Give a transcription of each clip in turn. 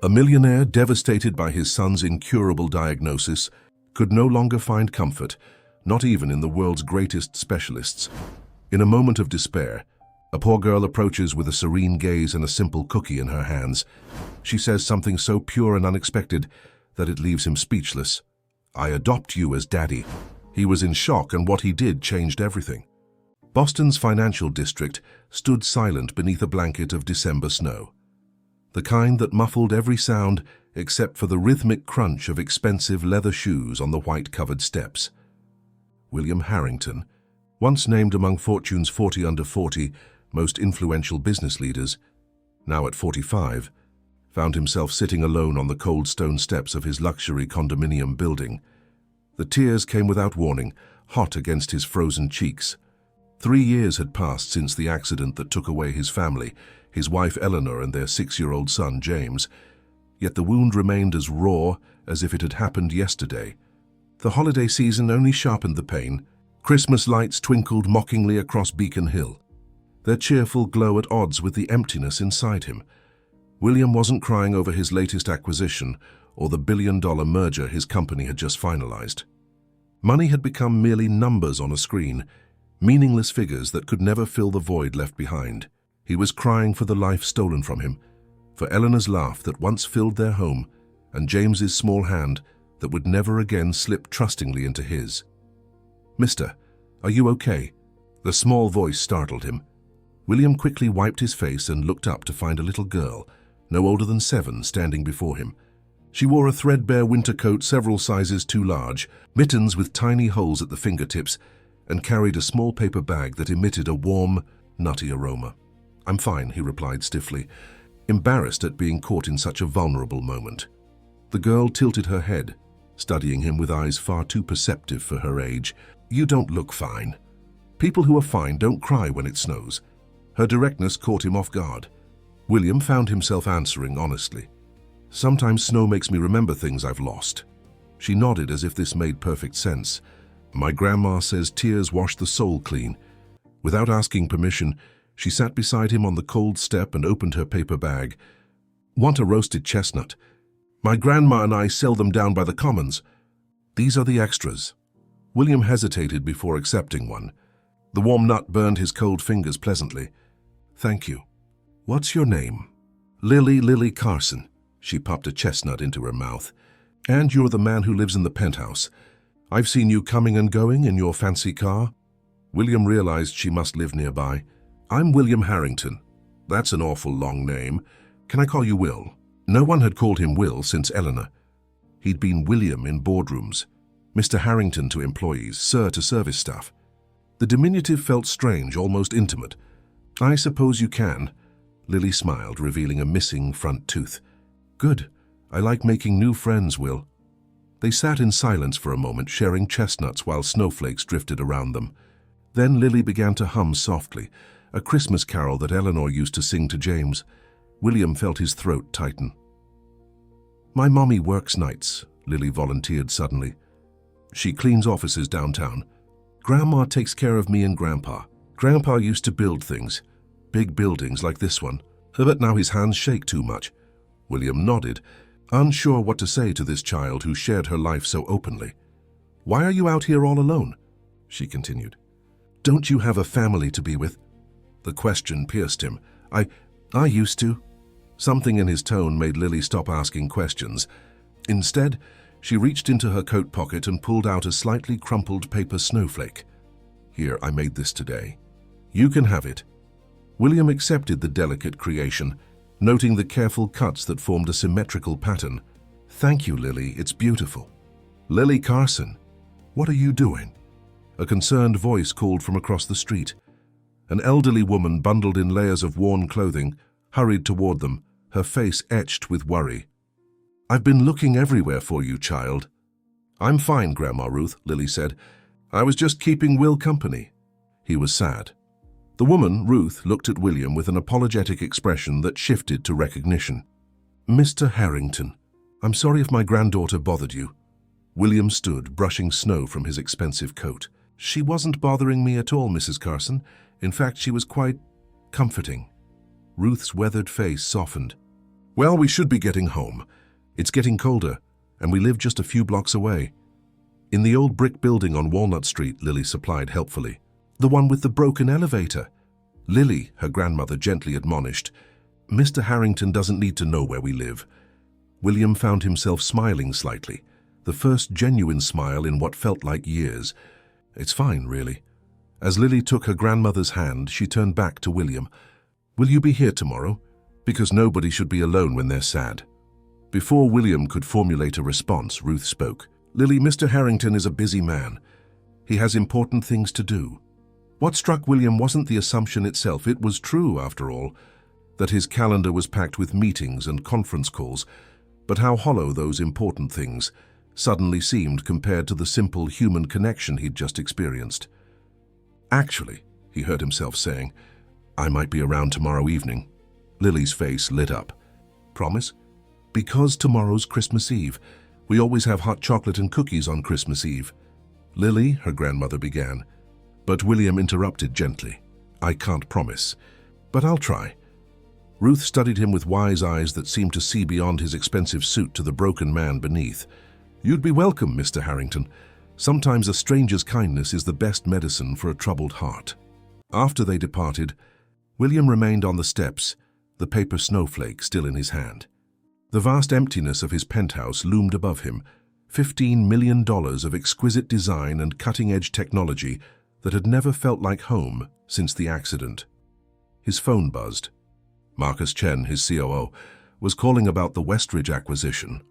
A millionaire devastated by his son's incurable diagnosis could no longer find comfort, not even in the world's greatest specialists. In a moment of despair, a poor girl approaches with a serene gaze and a simple cookie in her hands. She says something so pure and unexpected that it leaves him speechless. "I adopt you as daddy." He was in shock, and what he did changed everything. Boston's financial district stood silent beneath a blanket of December snow, the kind that muffled every sound except for the rhythmic crunch of expensive leather shoes on the white-covered steps. William Harrington, once named among Fortune's 40 under 40 most influential business leaders, now at 45, found himself sitting alone on the cold stone steps of his luxury condominium building. The tears came without warning, hot against his frozen cheeks. 3 years had passed since the accident that took away his family, his wife Eleanor and their 6-year-old son James, yet the wound remained as raw as if it had happened yesterday. The holiday season only sharpened the pain. Christmas lights twinkled mockingly across Beacon Hill, their cheerful glow at odds with the emptiness inside him. William wasn't crying over his latest acquisition or the billion-dollar merger his company had just finalized. Money had become merely numbers on a screen, meaningless figures that could never fill the void left behind. He was crying for the life stolen from him, for Eleanor's laugh that once filled their home, and James's small hand that would never again slip trustingly into his. "Mister, are you okay?" The small voice startled him. William quickly wiped his face and looked up to find a little girl, no older than 7, standing before him. She wore a threadbare winter coat several sizes too large, mittens with tiny holes at the fingertips, and carried a small paper bag that emitted a warm, nutty aroma. "I'm fine," he replied stiffly, embarrassed at being caught in such a vulnerable moment. The girl tilted her head, studying him with eyes far too perceptive for her age. "You don't look fine. People who are fine don't cry when it snows." Her directness caught him off guard. William found himself answering honestly. "Sometimes snow makes me remember things I've lost." She nodded as if this made perfect sense. "My grandma says tears wash the soul clean." Without asking permission, she sat beside him on the cold step and opened her paper bag. "Want a roasted chestnut? My grandma and I sell them down by the commons. These are the extras." William hesitated before accepting one. The warm nut burned his cold fingers pleasantly. "Thank you. What's your name?" Lily Carson." She popped a chestnut into her mouth. "And you're the man who lives in the penthouse. I've seen you coming and going in your fancy car." William realized she must live nearby. "I'm William Harrington." "That's an awful long name. Can I call you Will?" No one had called him Will since Eleanor. He'd been William in boardrooms, Mr. Harrington to employees, Sir to service staff. The diminutive felt strange, almost intimate. "I suppose you can." Lily smiled, revealing a missing front tooth. "Good. I like making new friends, Will." They sat in silence for a moment, sharing chestnuts while snowflakes drifted around them. Then Lily began to hum softly, a Christmas carol that Eleanor used to sing to James. William felt his throat tighten. "My mommy works nights," Lily volunteered suddenly. "She cleans offices downtown. Grandma takes care of me and Grandpa. Grandpa used to build things, big buildings like this one, but now his hands shake too much." William nodded, unsure what to say to this child who shared her life so openly. "Why are you out here all alone?" she continued. "Don't you have a family to be with?" The question pierced him. I used to." Something in his tone made Lily stop asking questions. Instead, she reached into her coat pocket and pulled out a slightly crumpled paper snowflake. "Here, I made this today. You can have it." William accepted the delicate creation, noting the careful cuts that formed a symmetrical pattern. "Thank you, Lily. It's beautiful." "Lily Carson, what are you doing?" A concerned voice called from across the street. An elderly woman, bundled in layers of worn clothing, hurried toward them, her face etched with worry. "I've been looking everywhere for you, child." "I'm fine, Grandma Ruth," Lily said. "I was just keeping Will company." He was sad. The woman, Ruth, looked at William with an apologetic expression that shifted to recognition. "Mr. Harrington, I'm sorry if my granddaughter bothered you." William stood, brushing snow from his expensive coat. "She wasn't bothering me at all, Mrs. Carson. In fact, she was quite comforting." Ruth's weathered face softened. Well, we should be getting home. It's getting colder, and we live just a few blocks away. In the old brick building on Walnut Street, Lily supplied helpfully. The one with the broken elevator. Lily, her grandmother gently admonished. Mr. Harrington doesn't need to know where we live. William found himself smiling slightly, the first genuine smile in what felt like years. It's fine, really. As Lily took her grandmother's hand, she turned back to William. Will you be here tomorrow? Because nobody should be alone when they're sad. Before William could formulate a response, Ruth spoke. Lily, Mr. Harrington is a busy man. He has important things to do. What struck William wasn't the assumption itself. It was true, after all, that his calendar was packed with meetings and conference calls, but how hollow those important things suddenly seemed compared to the simple human connection he'd just experienced. Actually, he heard himself saying, I might be around tomorrow evening. Lily's face lit up. Promise? Because tomorrow's Christmas Eve. We always have hot chocolate and cookies on Christmas Eve. Lily, her grandmother began, but William interrupted gently. I can't promise, but I'll try. Ruth studied him with wise eyes that seemed to see beyond his expensive suit to the broken man beneath. You'd be welcome, Mr. Harrington. Sometimes a stranger's kindness is the best medicine for a troubled heart. After they departed, William remained on the steps, the paper snowflake still in his hand. The vast emptiness of his penthouse loomed above him, $15 million of exquisite design and cutting-edge technology that had never felt like home since the accident. His phone buzzed. Marcus Chen, his COO, was calling about the Westridge acquisition,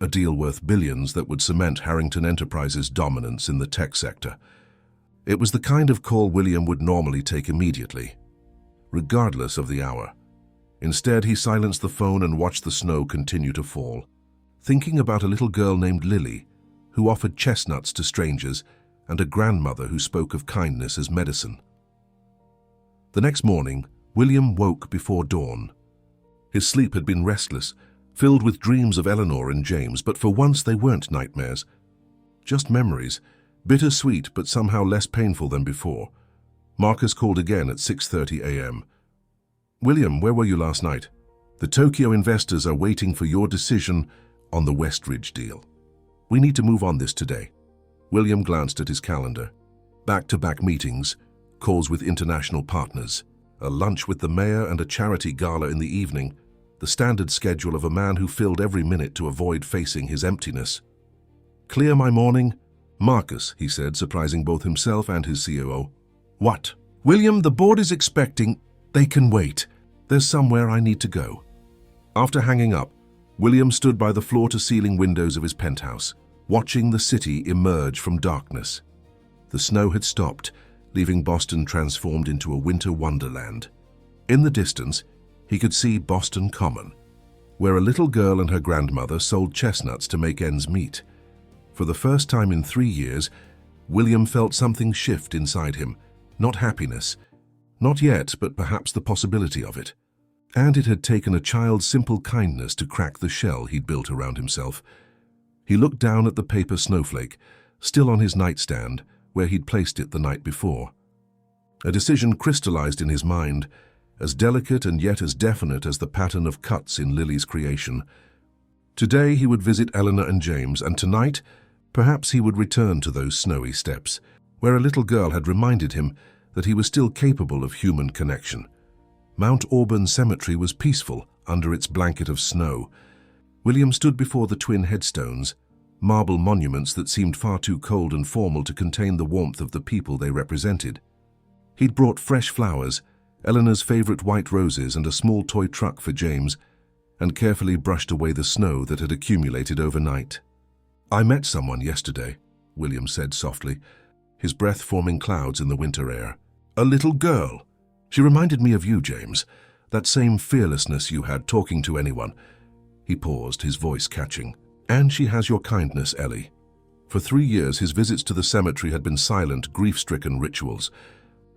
a deal worth billions that would cement Harrington Enterprises' dominance in the tech sector. It was the kind of call William would normally take immediately, regardless of the hour. Instead, he silenced the phone and watched the snow continue to fall, thinking about a little girl named Lily, who offered chestnuts to strangers, and a grandmother who spoke of kindness as medicine. The next morning, William woke before dawn. His sleep had been restless, filled with dreams of Eleanor and James, but for once they weren't nightmares. Just memories, bittersweet but somehow less painful than before. Marcus called again at 6:30 a.m. William, where were you last night? The Tokyo investors are waiting for your decision on the Westridge deal. We need to move on this today. William glanced at his calendar. Back-to-back meetings, calls with international partners, a lunch with the mayor and a charity gala in the evening, the standard schedule of a man who filled every minute to avoid facing his emptiness. Clear my morning? Marcus, he said, surprising both himself and his COO. What? William, the board is expecting. They can wait. There's somewhere I need to go. After hanging up, William stood by the floor-to-ceiling windows of his penthouse, watching the city emerge from darkness. The snow had stopped, leaving Boston transformed into a winter wonderland. In the distance, he could see Boston Common, where a little girl and her grandmother sold chestnuts to make ends meet. For the first time in 3 years, William felt something shift inside him, not happiness, not yet, but perhaps the possibility of it. And it had taken a child's simple kindness to crack the shell he'd built around himself. He looked down at the paper snowflake, still on his nightstand, where he'd placed it the night before. A decision crystallized in his mind, as delicate and yet as definite as the pattern of cuts in Lily's creation. Today he would visit Eleanor and James, and tonight, perhaps he would return to those snowy steps, where a little girl had reminded him that he was still capable of human connection. Mount Auburn Cemetery was peaceful under its blanket of snow. William stood before the twin headstones, marble monuments that seemed far too cold and formal to contain the warmth of the people they represented. He'd brought fresh flowers, Eleanor's favorite white roses and a small toy truck for James, and carefully brushed away the snow that had accumulated overnight. I met someone yesterday, William said softly, his breath forming clouds in the winter air. A little girl. She reminded me of you, James, that same fearlessness you had talking to anyone. He paused, his voice catching. And she has your kindness, Ellie. For 3 years, his visits to the cemetery had been silent, grief-stricken rituals.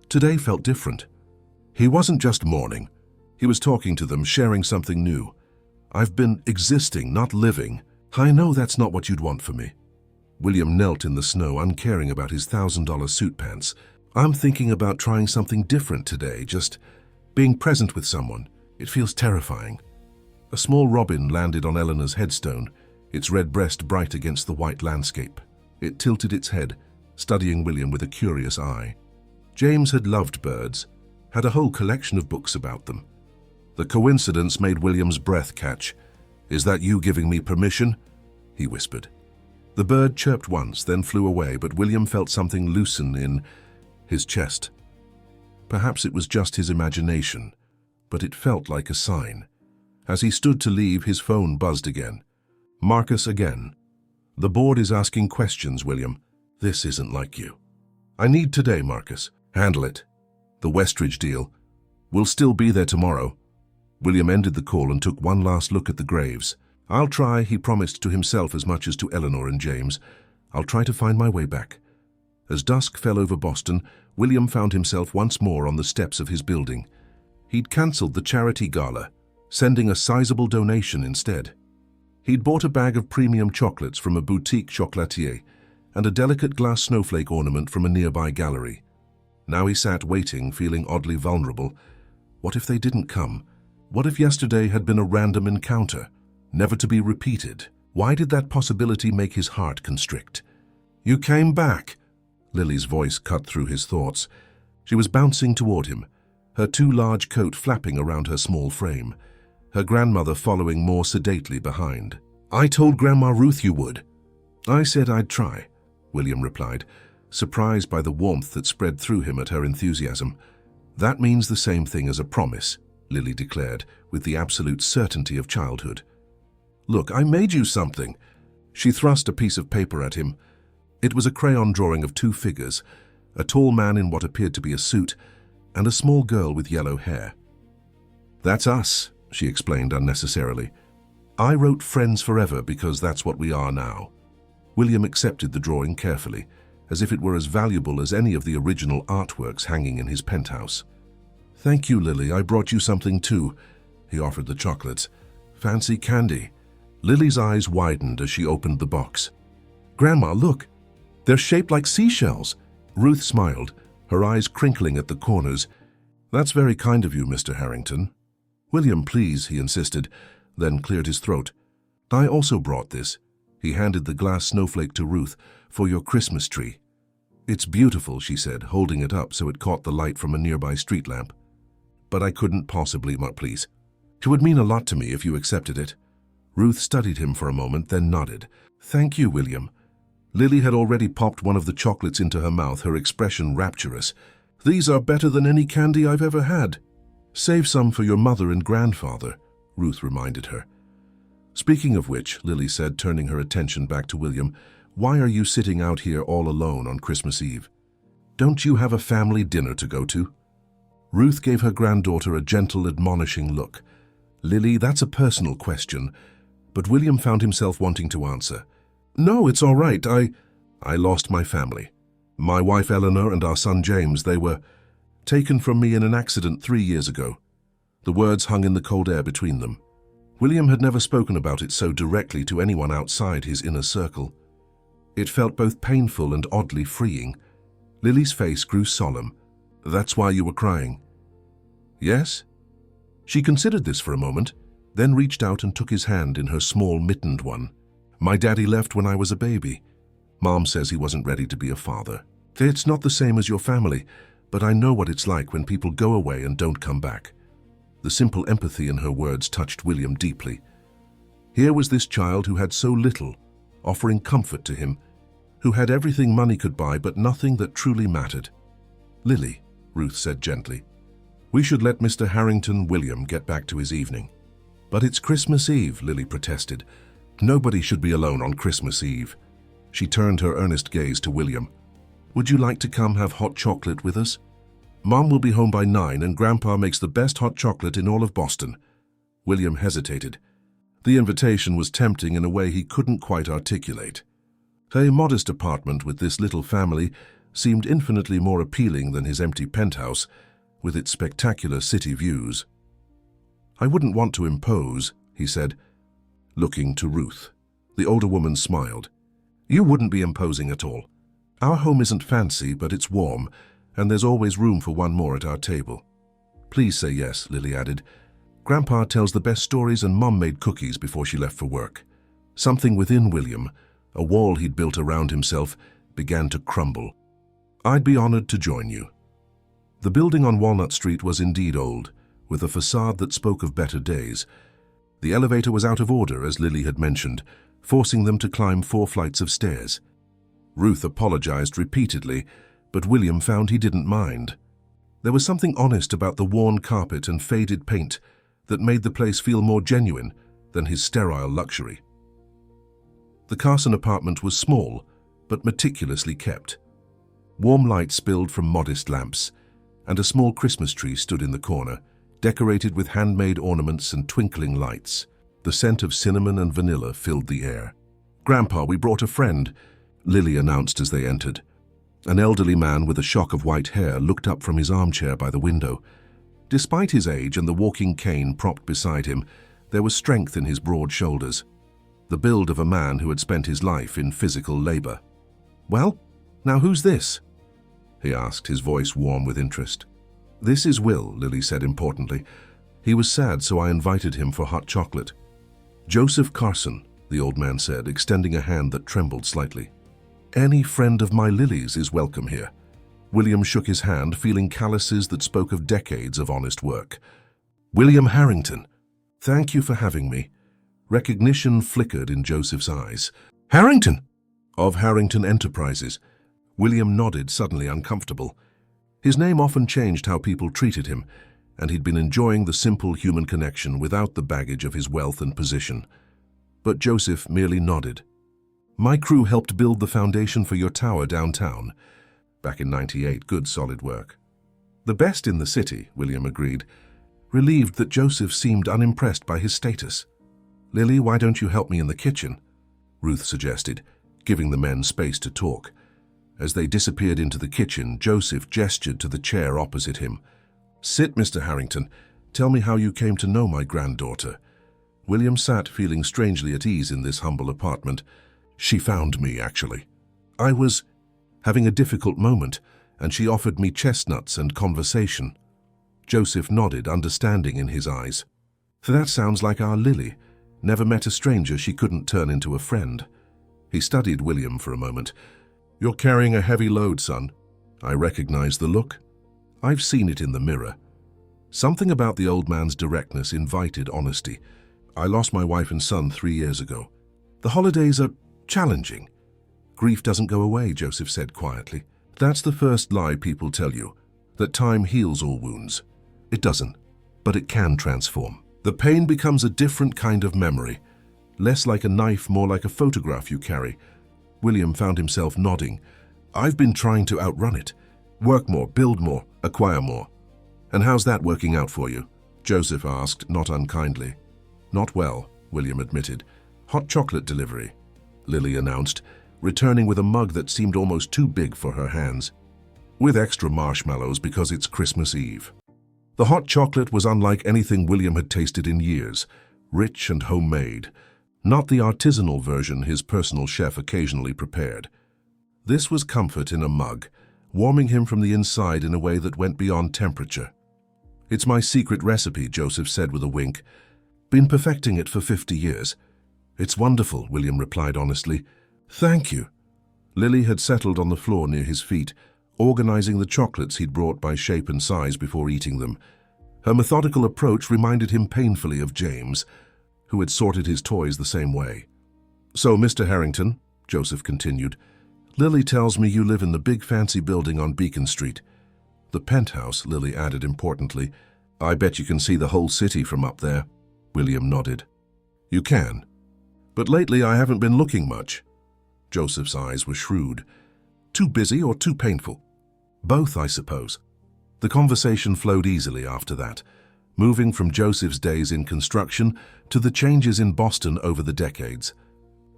Today felt different. He wasn't just mourning. He was talking to them, sharing something new. I've been existing, not living. I know that's not what you'd want for me. William knelt in the snow, uncaring about his $1,000 suit pants. I'm thinking about trying something different today, just being present with someone. It feels terrifying. A small robin landed on Eleanor's headstone, its red breast bright against the white landscape. It tilted its head, studying William with a curious eye. James had loved birds, had a whole collection of books about them. The coincidence made William's breath catch. "Is that you giving me permission?" he whispered. The bird chirped once, then flew away, but William felt something loosen in his chest. Perhaps it was just his imagination, but it felt like a sign. As he stood to leave, his phone buzzed again. Marcus again. "The board is asking questions, William. This isn't like you." "I need today, Marcus." "Handle it. The Westridge deal. We'll still be there tomorrow." William ended the call and took one last look at the graves. "I'll try," he promised to himself as much as to Eleanor and James. "I'll try to find my way back." As dusk fell over Boston, William found himself once more on the steps of his building. He'd cancelled the charity gala, sending a sizable donation instead. He'd bought a bag of premium chocolates from a boutique chocolatier and a delicate glass snowflake ornament from a nearby gallery. Now he sat waiting, feeling oddly vulnerable. What if they didn't come? What if yesterday had been a random encounter, never to be repeated? Why did that possibility make his heart constrict? "You came back," Lily's voice cut through his thoughts. She was bouncing toward him, her too large coat flapping around her small frame, her grandmother following more sedately behind. "I told Grandma Ruth you would." "I said I'd try," William replied, surprised by the warmth that spread through him at her enthusiasm. "That means the same thing as a promise," Lily declared, with the absolute certainty of childhood. "Look, I made you something." She thrust a piece of paper at him. It was a crayon drawing of two figures, a tall man in what appeared to be a suit, and a small girl with yellow hair. "That's us," she explained unnecessarily. "I wrote Friends Forever because that's what we are now." William accepted the drawing carefully, as if it were as valuable as any of the original artworks hanging in his penthouse. "Thank you, Lily. I brought you something too." He offered the chocolates. "Fancy candy." Lily's eyes widened as she opened the box. "Grandma, look. They're shaped like seashells." Ruth smiled, her eyes crinkling at the corners. "That's very kind of you, Mr. Harrington." "William, please," he insisted, then cleared his throat. "I also brought this." He handed the glass snowflake to Ruth. "For your Christmas tree." "It's beautiful," she said, holding it up so it caught the light from a nearby street lamp. "But I couldn't possibly, please. It would mean a lot to me if you accepted it." Ruth studied him for a moment, then nodded. "Thank you, William." Lily had already popped one of the chocolates into her mouth, her expression rapturous. "These are better than any candy I've ever had." "Save some for your mother and grandfather," Ruth reminded her. "Speaking of which," Lily said, turning her attention back to William, "why are you sitting out here all alone on Christmas Eve? Don't you have a family dinner to go to?" Ruth gave her granddaughter a gentle, admonishing look. "Lily, that's a personal question," but William found himself wanting to answer. "No, it's all right. I lost my family. My wife Eleanor and our son James, they were taken from me in an accident 3 years ago." The words hung in the cold air between them. William had never spoken about it so directly to anyone outside his inner circle. It felt both painful and oddly freeing. Lily's face grew solemn. "That's why you were crying?" "Yes?" She considered this for a moment, then reached out and took his hand in her small mittened one. "My daddy left when I was a baby. Mom says he wasn't ready to be a father. It's not the same as your family, but I know what it's like when people go away and don't come back." The simple empathy in her words touched William deeply. Here was this child who had so little, offering comfort to him, who had everything money could buy but nothing that truly mattered. "Lily," Ruth said gently, "we should let Mr. Harrington William get back to his evening." "But it's Christmas Eve," Lily protested. "Nobody should be alone on Christmas Eve." She turned her earnest gaze to William. "Would you like to come have hot chocolate with us? Mom will be home by 9 and Grandpa makes the best hot chocolate in all of Boston." William hesitated. The invitation was tempting in a way he couldn't quite articulate. A modest apartment with this little family seemed infinitely more appealing than his empty penthouse, with its spectacular city views. "I wouldn't want to impose," he said, looking to Ruth. The older woman smiled. "You wouldn't be imposing at all. Our home isn't fancy, but it's warm, and there's always room for one more at our table." "Please say yes," Lily added. Grandpa tells the best stories and Mum made cookies before she left for work. Something within William, a wall he'd built around himself, began to crumble. I'd be honored to join you. The building on Walnut Street was indeed old, with a facade that spoke of better days. The elevator was out of order, as Lily had mentioned, forcing them to climb 4 flights of stairs. Ruth apologized repeatedly, but William found he didn't mind. There was something honest about the worn carpet and faded paint that made the place feel more genuine than his sterile luxury. The Carson apartment was small, but meticulously kept. Warm light spilled from modest lamps, and a small Christmas tree stood in the corner, decorated with handmade ornaments and twinkling lights. The scent of cinnamon and vanilla filled the air. "Grandpa, we brought a friend," Lily announced as they entered. An elderly man with a shock of white hair looked up from his armchair by the window. Despite his age and the walking cane propped beside him, there was strength in his broad shoulders, the build of a man who had spent his life in physical labor. "Well, now who's this?" he asked, his voice warm with interest. "This is Will," Lily said importantly. "He was sad, so I invited him for hot chocolate." "Joseph Carson," the old man said, extending a hand that trembled slightly. "Any friend of my Lily's is welcome here." William shook his hand, feeling calluses that spoke of decades of honest work. "William Harrington, thank you for having me." Recognition flickered in Joseph's eyes. "Harrington!" "Of Harrington Enterprises." William nodded, suddenly uncomfortable. His name often changed how people treated him, and he'd been enjoying the simple human connection without the baggage of his wealth and position. But Joseph merely nodded. "My crew helped build the foundation for your tower downtown. Back in '98, good solid work." "The best in the city," William agreed, relieved that Joseph seemed unimpressed by his status. "Lily, why don't you help me in the kitchen?" Ruth suggested, giving the men space to talk. As they disappeared into the kitchen, Joseph gestured to the chair opposite him. "Sit, Mr. Harrington. Tell me how you came to know my granddaughter." William sat, feeling strangely at ease in this humble apartment. "She found me, actually. I was having a difficult moment, and she offered me chestnuts and conversation." Joseph nodded, understanding in his eyes. "That sounds like our Lily. Never met a stranger she couldn't turn into a friend." He studied William for a moment. "You're carrying a heavy load, son." I recognize the look. I've seen it in the mirror. Something about the old man's directness invited honesty. "I lost my wife and son 3 years ago. The holidays are challenging." "Grief doesn't go away," Joseph said quietly. "That's the first lie people tell you, that time heals all wounds. It doesn't, but it can transform. The pain becomes a different kind of memory, less like a knife, more like a photograph you carry." William found himself nodding. "I've been trying to outrun it. Work more, build more, acquire more." "And how's that working out for you?" Joseph asked, not unkindly. "Not well," William admitted. "Hot chocolate delivery," Lily announced, returning with a mug that seemed almost too big for her hands. "With extra marshmallows because it's Christmas Eve." The hot chocolate was unlike anything William had tasted in years, rich and homemade, not the artisanal version his personal chef occasionally prepared. This was comfort in a mug, warming him from the inside in a way that went beyond temperature. "It's my secret recipe," Joseph said with a wink. "Been perfecting it for 50 years. "It's wonderful," William replied honestly. "Thank you." Lily had settled on the floor near his feet, organizing the chocolates he'd brought by shape and size before eating them. Her methodical approach reminded him painfully of James, who had sorted his toys the same way. "So, Mr. Harrington," Joseph continued, "Lily tells me you live in the big fancy building on Beacon Street." "The penthouse," Lily added importantly. "I bet you can see the whole city from up there." William nodded. "You can. But lately I haven't been looking much." Joseph's eyes were shrewd. "Too busy or too painful?" "Both, I suppose." The conversation flowed easily after that, moving from Joseph's days in construction to the changes in Boston over the decades.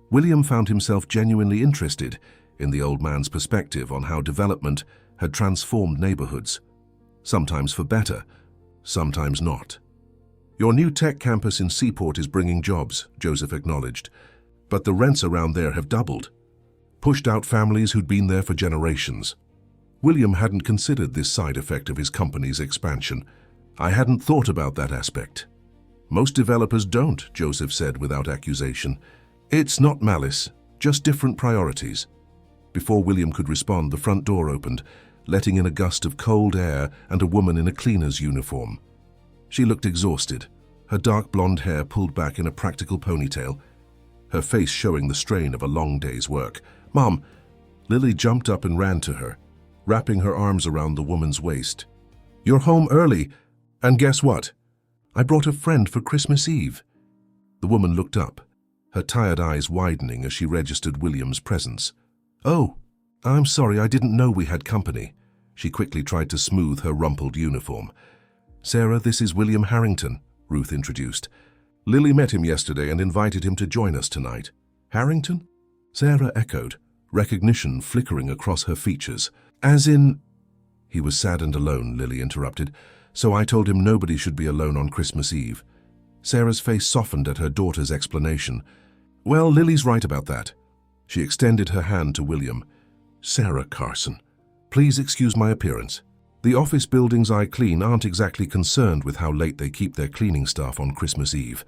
William found himself genuinely interested in the old man's perspective on how development had transformed neighborhoods, sometimes for better, sometimes not. "Your new tech campus in Seaport is bringing jobs," Joseph acknowledged, "but the rents around there have doubled, pushed out families who'd been there for generations." William hadn't considered this side effect of his company's expansion. "I hadn't thought about that aspect." Most developers don't, Joseph said without accusation. It's not malice, just different priorities. Before William could respond, the front door opened, letting in a gust of cold air and a woman in a cleaner's uniform. She looked exhausted, her dark blonde hair pulled back in a practical ponytail, her face showing the strain of a long day's work. "Mom!" Lily jumped up and ran to her, wrapping her arms around the woman's waist. "You're home early, and guess what? I brought a friend for Christmas Eve." The woman looked up, her tired eyes widening as she registered William's presence. "Oh, I'm sorry, I didn't know we had company." She quickly tried to smooth her rumpled uniform. "Sarah, this is William Harrington," Ruth introduced. "Lily met him yesterday and invited him to join us tonight." "Harrington?" Sarah echoed, recognition flickering across her features. "As in—" "He was sad and alone," Lily interrupted, "so I told him nobody should be alone on Christmas Eve." Sarah's face softened at her daughter's explanation. "Well, Lily's right about that." She extended her hand to William. "Sarah Carson, please excuse my appearance. The office buildings I clean aren't exactly concerned with how late they keep their cleaning staff on Christmas Eve."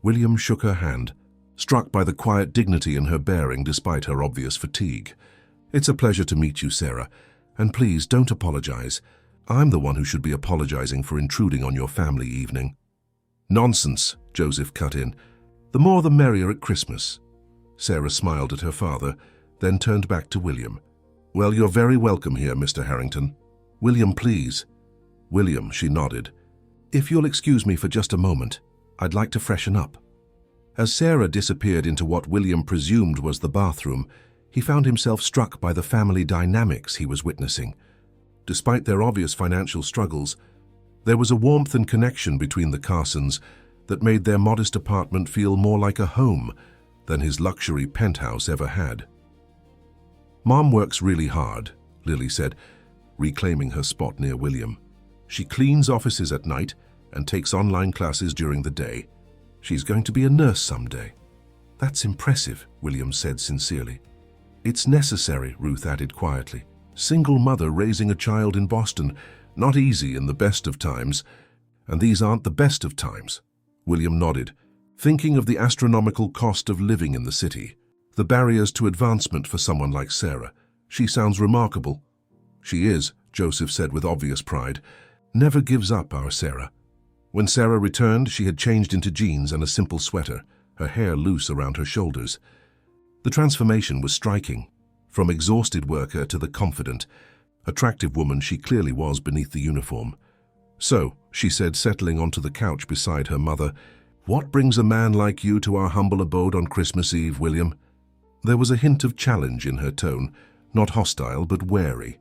William shook her hand, struck by the quiet dignity in her bearing despite her obvious fatigue. "It's a pleasure to meet you, Sarah, and please don't apologize. I'm the one who should be apologizing for intruding on your family evening." "Nonsense," Joseph cut in. "The more the merrier at Christmas." Sarah smiled at her father, then turned back to William. "Well, you're very welcome here, Mr. Harrington." "William, please." "William," she nodded. "If you'll excuse me for just a moment, I'd like to freshen up." As Sarah disappeared into what William presumed was the bathroom, he found himself struck by the family dynamics he was witnessing. Despite their obvious financial struggles, there was a warmth and connection between the Carsons that made their modest apartment feel more like a home than his luxury penthouse ever had. "Mom works really hard," Lily said, reclaiming her spot near William. "She cleans offices at night and takes online classes during the day. She's going to be a nurse someday." "That's impressive," William said sincerely. "It's necessary," Ruth added quietly. "Single mother raising a child in Boston, not easy in the best of times. And these aren't the best of times." William nodded, thinking of the astronomical cost of living in the city, the barriers to advancement for someone like Sarah. "She sounds remarkable." "She is," Joseph said with obvious pride. "Never gives up, our Sarah." When Sarah returned, she had changed into jeans and a simple sweater, her hair loose around her shoulders. The transformation was striking. From exhausted worker to the confident, attractive woman she clearly was beneath the uniform. "So," she said, settling onto the couch beside her mother, "what brings a man like you to our humble abode on Christmas Eve, William?" There was a hint of challenge in her tone, not hostile but wary.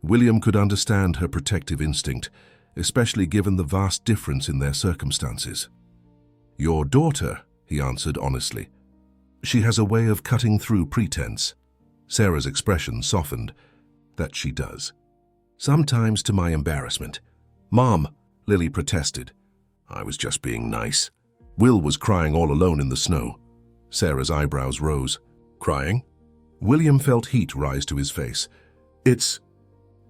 William could understand her protective instinct, especially given the vast difference in their circumstances. "Your daughter," he answered honestly. "She has a way of cutting through pretense." Sarah's expression softened. "That she does. Sometimes to my embarrassment." "Mom," Lily protested. "I was just being nice." Will was crying all alone in the snow. Sarah's eyebrows rose. "Crying?" William felt heat rise to his face. "It's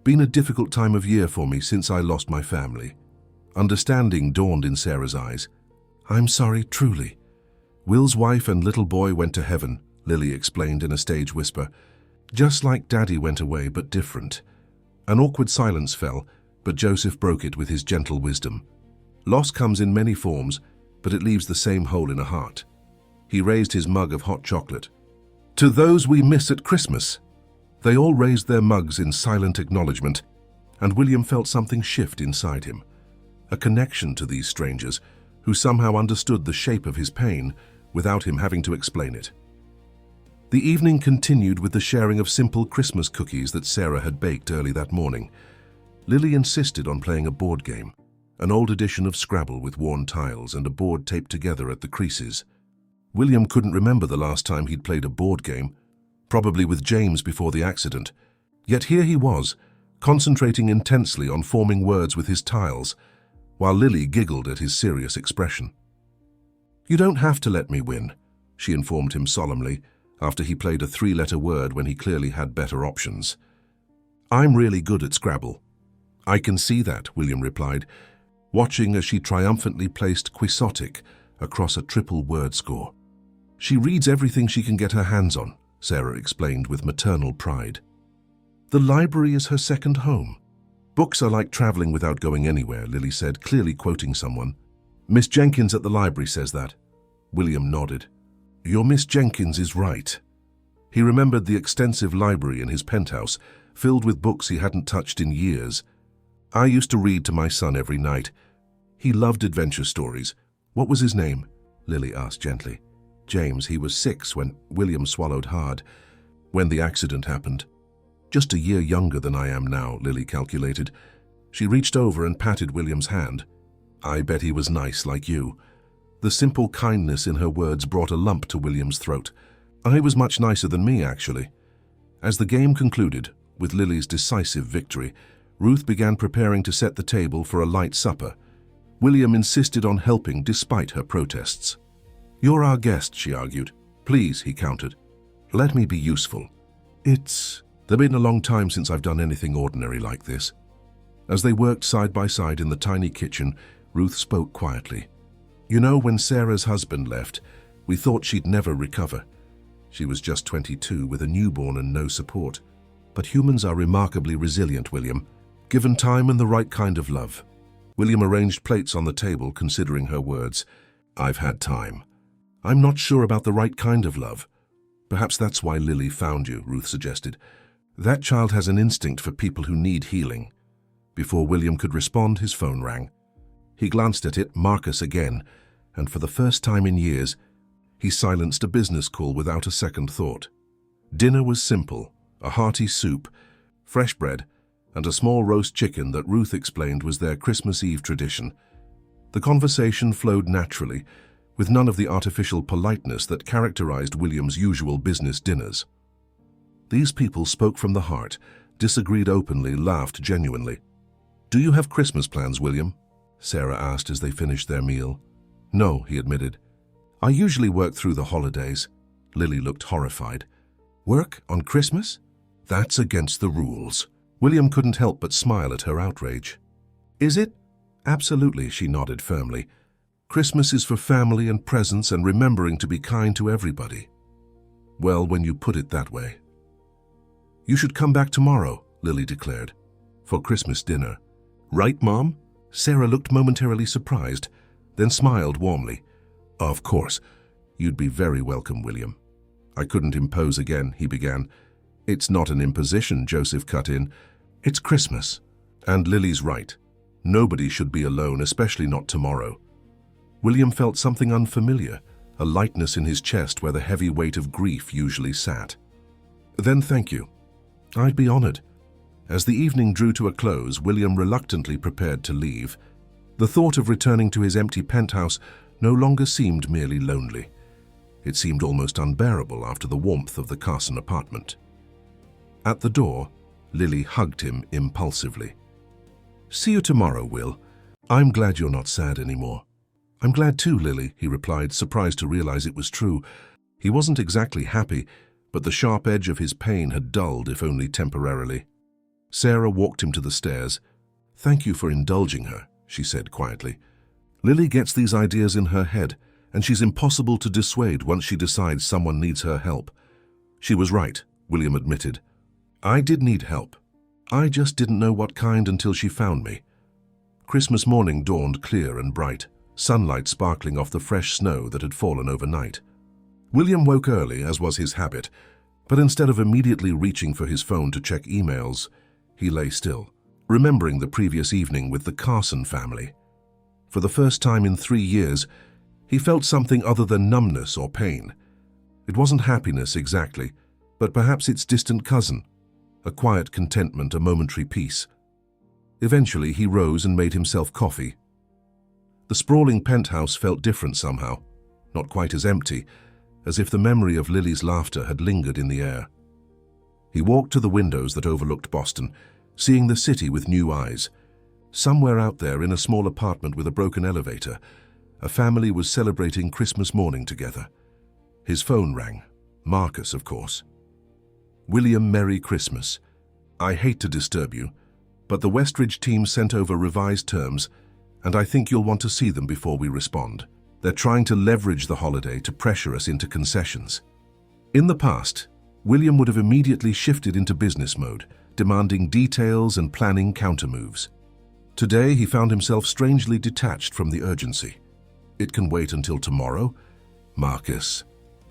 been a difficult time of year for me since I lost my family." Understanding dawned in Sarah's eyes. "I'm sorry, truly." "Will's wife and little boy went to heaven," Lily explained in a stage whisper. "Just like Daddy went away, but different." An awkward silence fell, but Joseph broke it with his gentle wisdom. "Loss comes in many forms, but it leaves the same hole in a heart." He raised his mug of hot chocolate. "To those we miss at Christmas." They all raised their mugs in silent acknowledgement, and William felt something shift inside him. A connection to these strangers, who somehow understood the shape of his pain without him having to explain it. The evening continued with the sharing of simple Christmas cookies that Sarah had baked early that morning. Lily insisted on playing a board game, an old edition of Scrabble with worn tiles and a board taped together at the creases. William couldn't remember the last time he'd played a board game, probably with James before the accident. Yet here he was, concentrating intensely on forming words with his tiles, while Lily giggled at his serious expression. "You don't have to let me win," she informed him solemnly, after he played a three-letter word when he clearly had better options. "I'm really good at Scrabble." "I can see that," William replied. watching as she triumphantly placed quixotic across a triple word score. "She reads everything she can get her hands on," Sarah explained with maternal pride. "The library is her second home. Books are like traveling without going anywhere," Lily said, clearly quoting someone. "Miss Jenkins at the library says that." William nodded. "Your Miss Jenkins is right." He remembered the extensive library in his penthouse, filled with books he hadn't touched in years. "I used to read to my son every night. He loved adventure stories." "What was his name?" Lily asked gently. "James. He was 6 when..." William swallowed hard. "When the accident happened." "Just a year younger than I am now," Lily calculated. She reached over and patted William's hand. "I bet he was nice like you." The simple kindness in her words brought a lump to William's throat. "I was much nicer than me, actually." As the game concluded, with Lily's decisive victory, Ruth began preparing to set the table for a light supper. William insisted on helping despite her protests. "You're our guest," she argued. "Please," he countered. "Let me be useful. It's been a long time since I've done anything ordinary like this." As they worked side by side in the tiny kitchen, Ruth spoke quietly. "You know, when Sarah's husband left, we thought she'd never recover. She was just 22 with a newborn and no support. But humans are remarkably resilient, William, given time and the right kind of love." William arranged plates on the table, considering her words. "I've had time. I'm not sure about the right kind of love." "Perhaps that's why Lily found you," Ruth suggested. "That child has an instinct for people who need healing." Before William could respond, his phone rang. He glanced at it, Marcus again, and for the first time in years, he silenced a business call without a second thought. Dinner was simple: a hearty soup, fresh bread, and a small roast chicken that Ruth explained was their Christmas Eve tradition. The conversation flowed naturally, with none of the artificial politeness that characterized William's usual business dinners. These people spoke from the heart, disagreed openly, laughed genuinely. "Do you have Christmas plans, William?" Sarah asked as they finished their meal. "No," he admitted. "I usually work through the holidays." Lily looked horrified. "Work on Christmas? That's against the rules." William couldn't help but smile at her outrage. "Is it?" "Absolutely," she nodded firmly. "Christmas is for family and presents and remembering to be kind to everybody." "Well, when you put it that way." "You should come back tomorrow," Lily declared, "for Christmas dinner." "Right, Mom?" Sarah looked momentarily surprised, then smiled warmly. "Of course. You'd be very welcome, William." "I couldn't impose again," he began. "It's not an imposition," Joseph cut in. "It's Christmas. And Lily's right. Nobody should be alone, especially not tomorrow." William felt something unfamiliar, a lightness in his chest where the heavy weight of grief usually sat. "Then thank you. I'd be honored." As the evening drew to a close, William reluctantly prepared to leave. The thought of returning to his empty penthouse no longer seemed merely lonely. It seemed almost unbearable after the warmth of the Carson apartment. At the door, Lily hugged him impulsively. "See you tomorrow, Will. I'm glad you're not sad anymore." "I'm glad too, Lily," he replied, surprised to realize it was true. He wasn't exactly happy, but the sharp edge of his pain had dulled, if only temporarily. Sarah walked him to the stairs. "Thank you for indulging her," she said quietly. "Lily gets these ideas in her head, and she's impossible to dissuade once she decides someone needs her help." "She was right," William admitted. "I did need help. I just didn't know what kind until she found me." Christmas morning dawned clear and bright, sunlight sparkling off the fresh snow that had fallen overnight. William woke early, as was his habit, but instead of immediately reaching for his phone to check emails, he lay still, remembering the previous evening with the Carson family. For the first time in 3 years, he felt something other than numbness or pain. It wasn't happiness exactly, but perhaps its distant cousin, a quiet contentment, a momentary peace. Eventually, he rose and made himself coffee. The sprawling penthouse felt different somehow, not quite as empty, as if the memory of Lily's laughter had lingered in the air. He walked to the windows that overlooked Boston, seeing the city with new eyes. Somewhere out there, in a small apartment with a broken elevator, a family was celebrating Christmas morning together. His phone rang. Marcus, of course. "William, Merry Christmas. I hate to disturb you, but the Westridge team sent over revised terms, and I think you'll want to see them before we respond. They're trying to leverage the holiday to pressure us into concessions. In the past, William would have immediately shifted into business mode, demanding details and planning countermoves. Today, he found himself strangely detached from the urgency. It can wait until tomorrow, Marcus.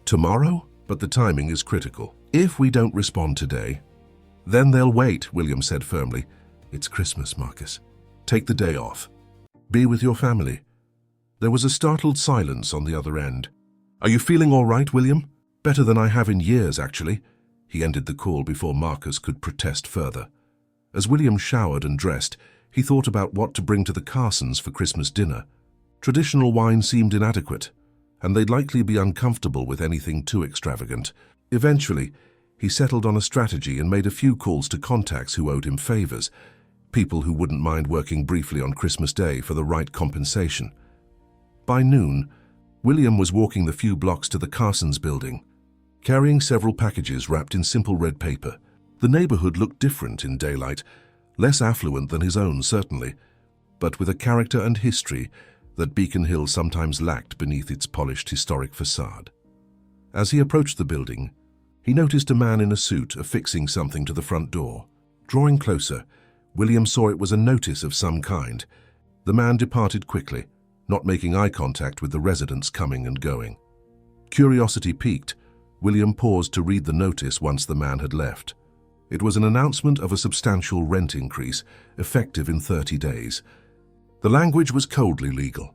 Tomorrow? But the timing is critical. If we don't respond today, then they'll wait, William said firmly. It's Christmas, Marcus. Take the day off. Be with your family. There was a startled silence on the other end. Are you feeling all right, William? Better than I have in years, actually. He ended the call before Marcus could protest further. As William showered and dressed, he thought about what to bring to the Carsons for Christmas dinner. Traditional wine seemed inadequate, and they'd likely be uncomfortable with anything too extravagant. Eventually, he settled on a strategy and made a few calls to contacts who owed him favors, people who wouldn't mind working briefly on Christmas Day for the right compensation. By noon, William was walking the few blocks to the Carsons building, carrying several packages wrapped in simple red paper. The neighborhood looked different in daylight, less affluent than his own, certainly, but with a character and history that Beacon Hill sometimes lacked beneath its polished historic facade. As he approached the building, he noticed a man in a suit affixing something to the front door. Drawing closer, William saw it was a notice of some kind. The man departed quickly, not making eye contact with the residents coming and going. Curiosity piqued, William paused to read the notice once the man had left. It was an announcement of a substantial rent increase, effective in 30 days. The language was coldly legal,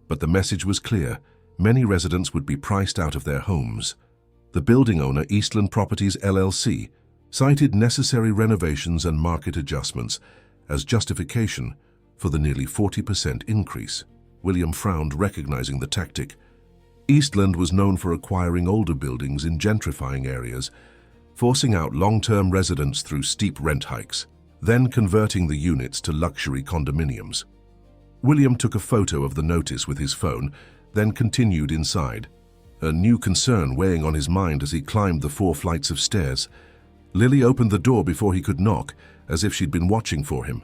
but the message was clear. Many residents would be priced out of their homes. The building owner, Eastland Properties LLC, cited necessary renovations and market adjustments as justification for the nearly 40% increase. William frowned, recognizing the tactic. Eastland was known for acquiring older buildings in gentrifying areas, forcing out long-term residents through steep rent hikes, then converting the units to luxury condominiums. William took a photo of the notice with his phone, then continued inside, a new concern weighing on his mind as he climbed the 4 flights of stairs. Lily opened the door before he could knock, as if she'd been watching for him.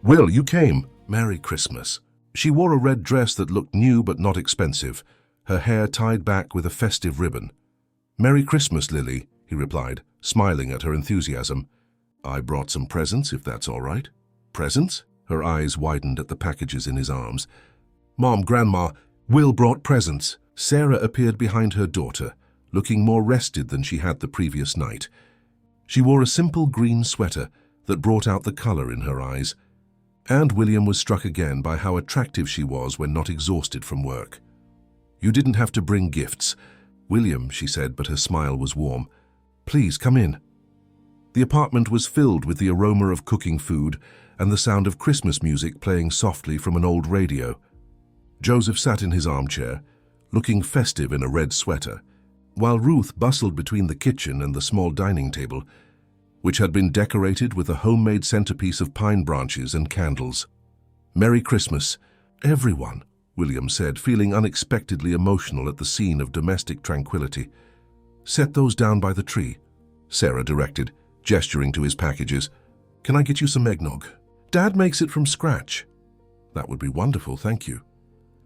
"Will, you came. Merry Christmas." She wore a red dress that looked new but not expensive, her hair tied back with a festive ribbon. "Merry Christmas, Lily," he replied, smiling at her enthusiasm. "I brought some presents, if that's all right." "Presents?" Her eyes widened at the packages in his arms. "Mom, Grandma, Will brought presents." Sarah appeared behind her daughter, looking more rested than she had the previous night. She wore a simple green sweater that brought out the color in her eyes, and William was struck again by how attractive she was when not exhausted from work. "You didn't have to bring gifts." "William," she said, but her smile was warm. "Please, come in." The apartment was filled with the aroma of cooking food and the sound of Christmas music playing softly from an old radio. Joseph sat in his armchair, looking festive in a red sweater, while Ruth bustled between the kitchen and the small dining table, which had been decorated with a homemade centerpiece of pine branches and candles. "Merry Christmas, everyone," William said, feeling unexpectedly emotional at the scene of domestic tranquility. "Set those down by the tree," Sarah directed, gesturing to his packages. "Can I get you some eggnog? Dad makes it from scratch." "That would be wonderful, thank you."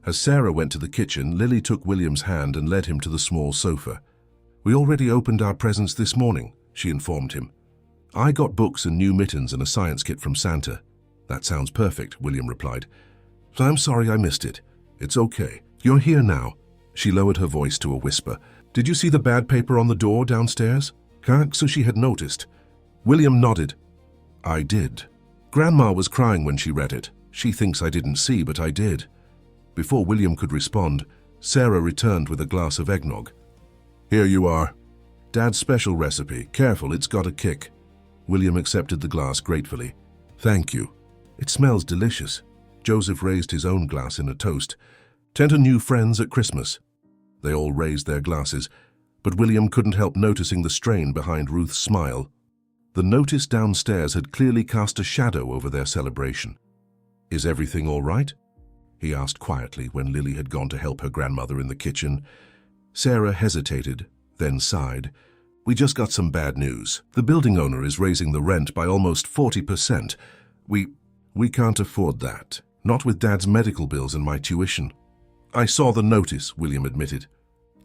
As Sarah went to the kitchen, Lily took William's hand and led him to the small sofa. "We already opened our presents this morning," she informed him. "I got books and new mittens and a science kit from Santa." "That sounds perfect," William replied. "I'm sorry I missed it." "It's okay. You're here now." She lowered her voice to a whisper. "Did you see the bad paper on the door downstairs?" So she had noticed. William nodded. "I did. Grandma was crying when she read it. She thinks I didn't see, but I did." Before William could respond, Sarah returned with a glass of eggnog. "Here you are. Dad's special recipe. Careful, it's got a kick." William accepted the glass gratefully. "Thank you. It smells delicious." Joseph raised his own glass in a toast. "10 to new friends at Christmas." They all raised their glasses, but William couldn't help noticing the strain behind Ruth's smile. The notice downstairs had clearly cast a shadow over their celebration. "Is everything all right?" he asked quietly when Lily had gone to help her grandmother in the kitchen. Sarah hesitated, then sighed. "We just got some bad news. The building owner is raising the rent by almost 40%. We can't afford that." Not with Dad's medical bills and my tuition. I saw the notice, William admitted.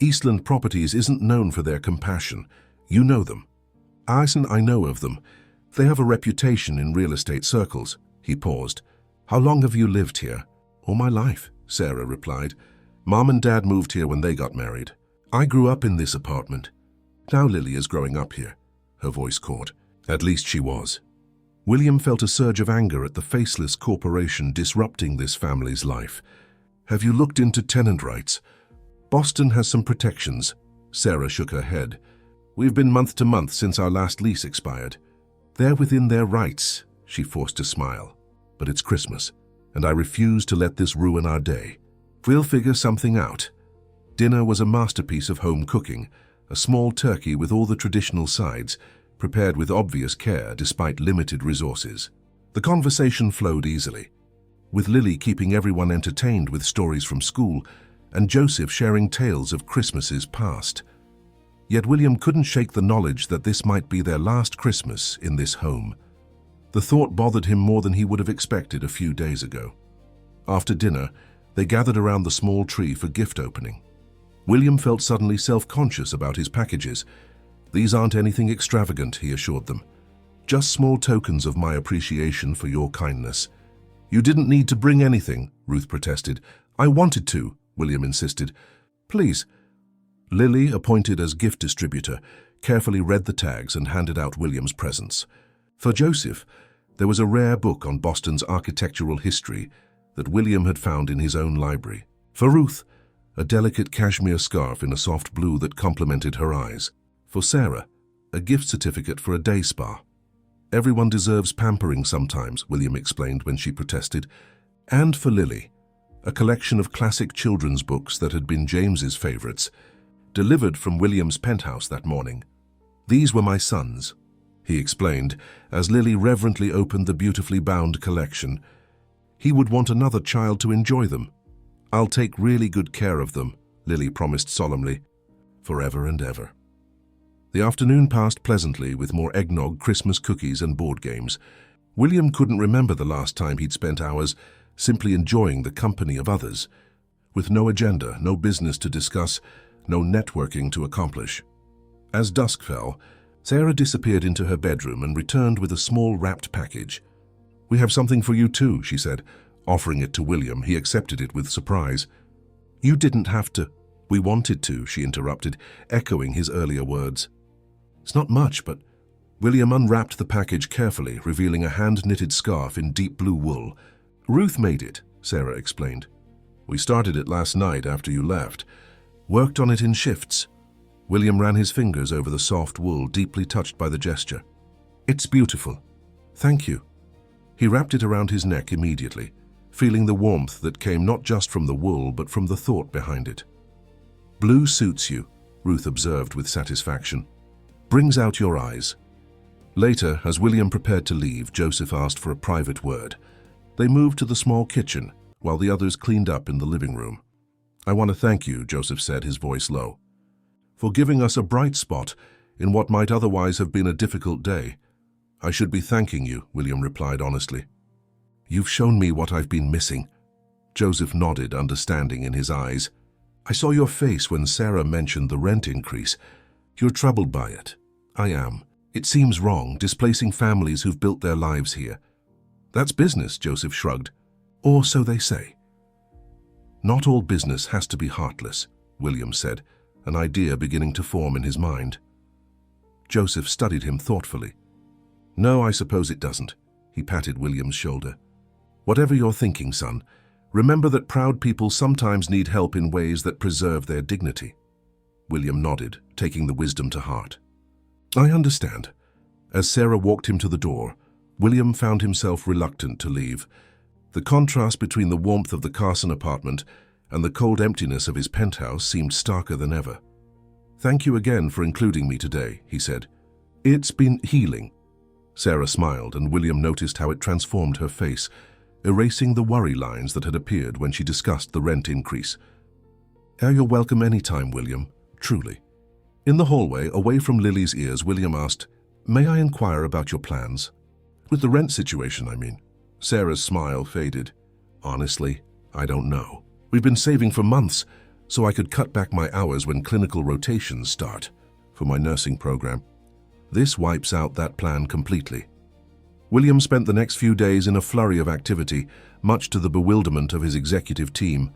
Eastland Properties isn't known for their compassion. You know them. I know of them. They have a reputation in real estate circles. He paused. How long have you lived here? All my life, Sarah replied. Mom and Dad moved here when they got married. I grew up in this apartment. Now Lily is growing up here. Her voice caught. At least she was. William felt a surge of anger at the faceless corporation disrupting this family's life. Have you looked into tenant rights? Boston has some protections. Sarah shook her head. We've been month to month since our last lease expired. They're within their rights, she forced a smile. But it's Christmas, and I refuse to let this ruin our day. We'll figure something out. Dinner was a masterpiece of home cooking, a small turkey with all the traditional sides, prepared with obvious care despite limited resources. The conversation flowed easily, with Lily keeping everyone entertained with stories from school and Joseph sharing tales of Christmases past. Yet William couldn't shake the knowledge that this might be their last Christmas in this home. The thought bothered him more than he would have expected a few days ago. After dinner, they gathered around the small tree for gift opening. William felt suddenly self-conscious about his packages. These aren't anything extravagant, he assured them. Just small tokens of my appreciation for your kindness. You didn't need to bring anything, Ruth protested. I wanted to, William insisted. Please. Lily, appointed as gift distributor, carefully read the tags and handed out William's presents. For Joseph, there was a rare book on Boston's architectural history that William had found in his own library. For Ruth, a delicate cashmere scarf in a soft blue that complemented her eyes. For Sarah, a gift certificate for a day spa. Everyone deserves pampering sometimes, William explained when she protested. And for Lily, a collection of classic children's books that had been James's favorites, delivered from William's penthouse that morning. These were my sons, he explained, as Lily reverently opened the beautifully bound collection. He would want another child to enjoy them. I'll take really good care of them, Lily promised solemnly, forever and ever. The afternoon passed pleasantly with more eggnog, Christmas cookies and board games. William couldn't remember the last time he'd spent hours simply enjoying the company of others, with no agenda, no business to discuss, no networking to accomplish. As dusk fell, Sarah disappeared into her bedroom and returned with a small wrapped package. We have something for you too, she said. Offering it to William, he accepted it with surprise. You didn't have to. We wanted to, she interrupted, echoing his earlier words. It's not much, but William unwrapped the package carefully, revealing a hand-knitted scarf in deep blue wool. Ruth made it, Sarah explained. We started it last night after you left. Worked on it in shifts. William ran his fingers over the soft wool, deeply touched by the gesture. It's beautiful. Thank you. He wrapped it around his neck immediately, feeling the warmth that came not just from the wool but from the thought behind it. Blue suits you, Ruth observed with satisfaction. Brings out your eyes. Later, as William prepared to leave, Joseph asked for a private word. They moved to the small kitchen, while the others cleaned up in the living room. I want to thank you, Joseph said, his voice low, for giving us a bright spot in what might otherwise have been a difficult day. I should be thanking you, William replied honestly. You've shown me what I've been missing. Joseph nodded, understanding in his eyes. I saw your face when Sarah mentioned the rent increase. You're troubled by it. I am. It seems wrong, displacing families who've built their lives here. That's business, Joseph shrugged. Or so they say. Not all business has to be heartless, William said, an idea beginning to form in his mind. Joseph studied him thoughtfully. No, I suppose it doesn't. He patted William's shoulder. Whatever you're thinking, son, remember that proud people sometimes need help in ways that preserve their dignity. William nodded, taking the wisdom to heart. I understand. As Sarah walked him to the door, William found himself reluctant to leave. The contrast between the warmth of the Carson apartment and the cold emptiness of his penthouse seemed starker than ever. Thank you again for including me today, he said. It's been healing. Sarah smiled, and William noticed how it transformed her face, erasing the worry lines that had appeared when she discussed the rent increase. You're welcome any time, William, truly. In the hallway, away from Lily's ears, William asked, May I inquire about your plans? With the rent situation, I mean. Sarah's smile faded. Honestly, I don't know. We've been saving for months, so I could cut back my hours when clinical rotations start for my nursing program. This wipes out that plan completely. William spent the next few days in a flurry of activity, much to the bewilderment of his executive team.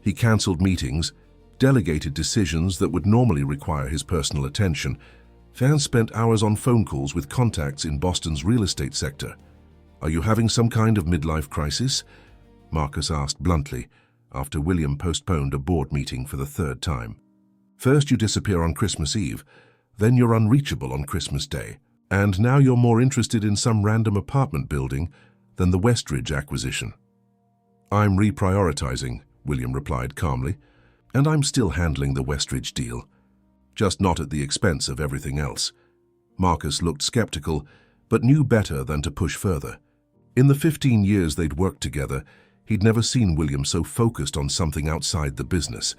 He cancelled meetings, delegated decisions that would normally require his personal attention, and spent hours on phone calls with contacts in Boston's real estate sector. "Are you having some kind of midlife crisis?" Marcus asked bluntly, after William postponed a board meeting for the third time. "First you disappear on Christmas Eve, then you're unreachable on Christmas Day, and now you're more interested in some random apartment building than the Westridge acquisition." "I'm reprioritizing," William replied calmly, "and I'm still handling the Westridge deal, just not at the expense of everything else." Marcus looked skeptical, but knew better than to push further. In the 15 years they'd worked together, he'd never seen William so focused on something outside the business.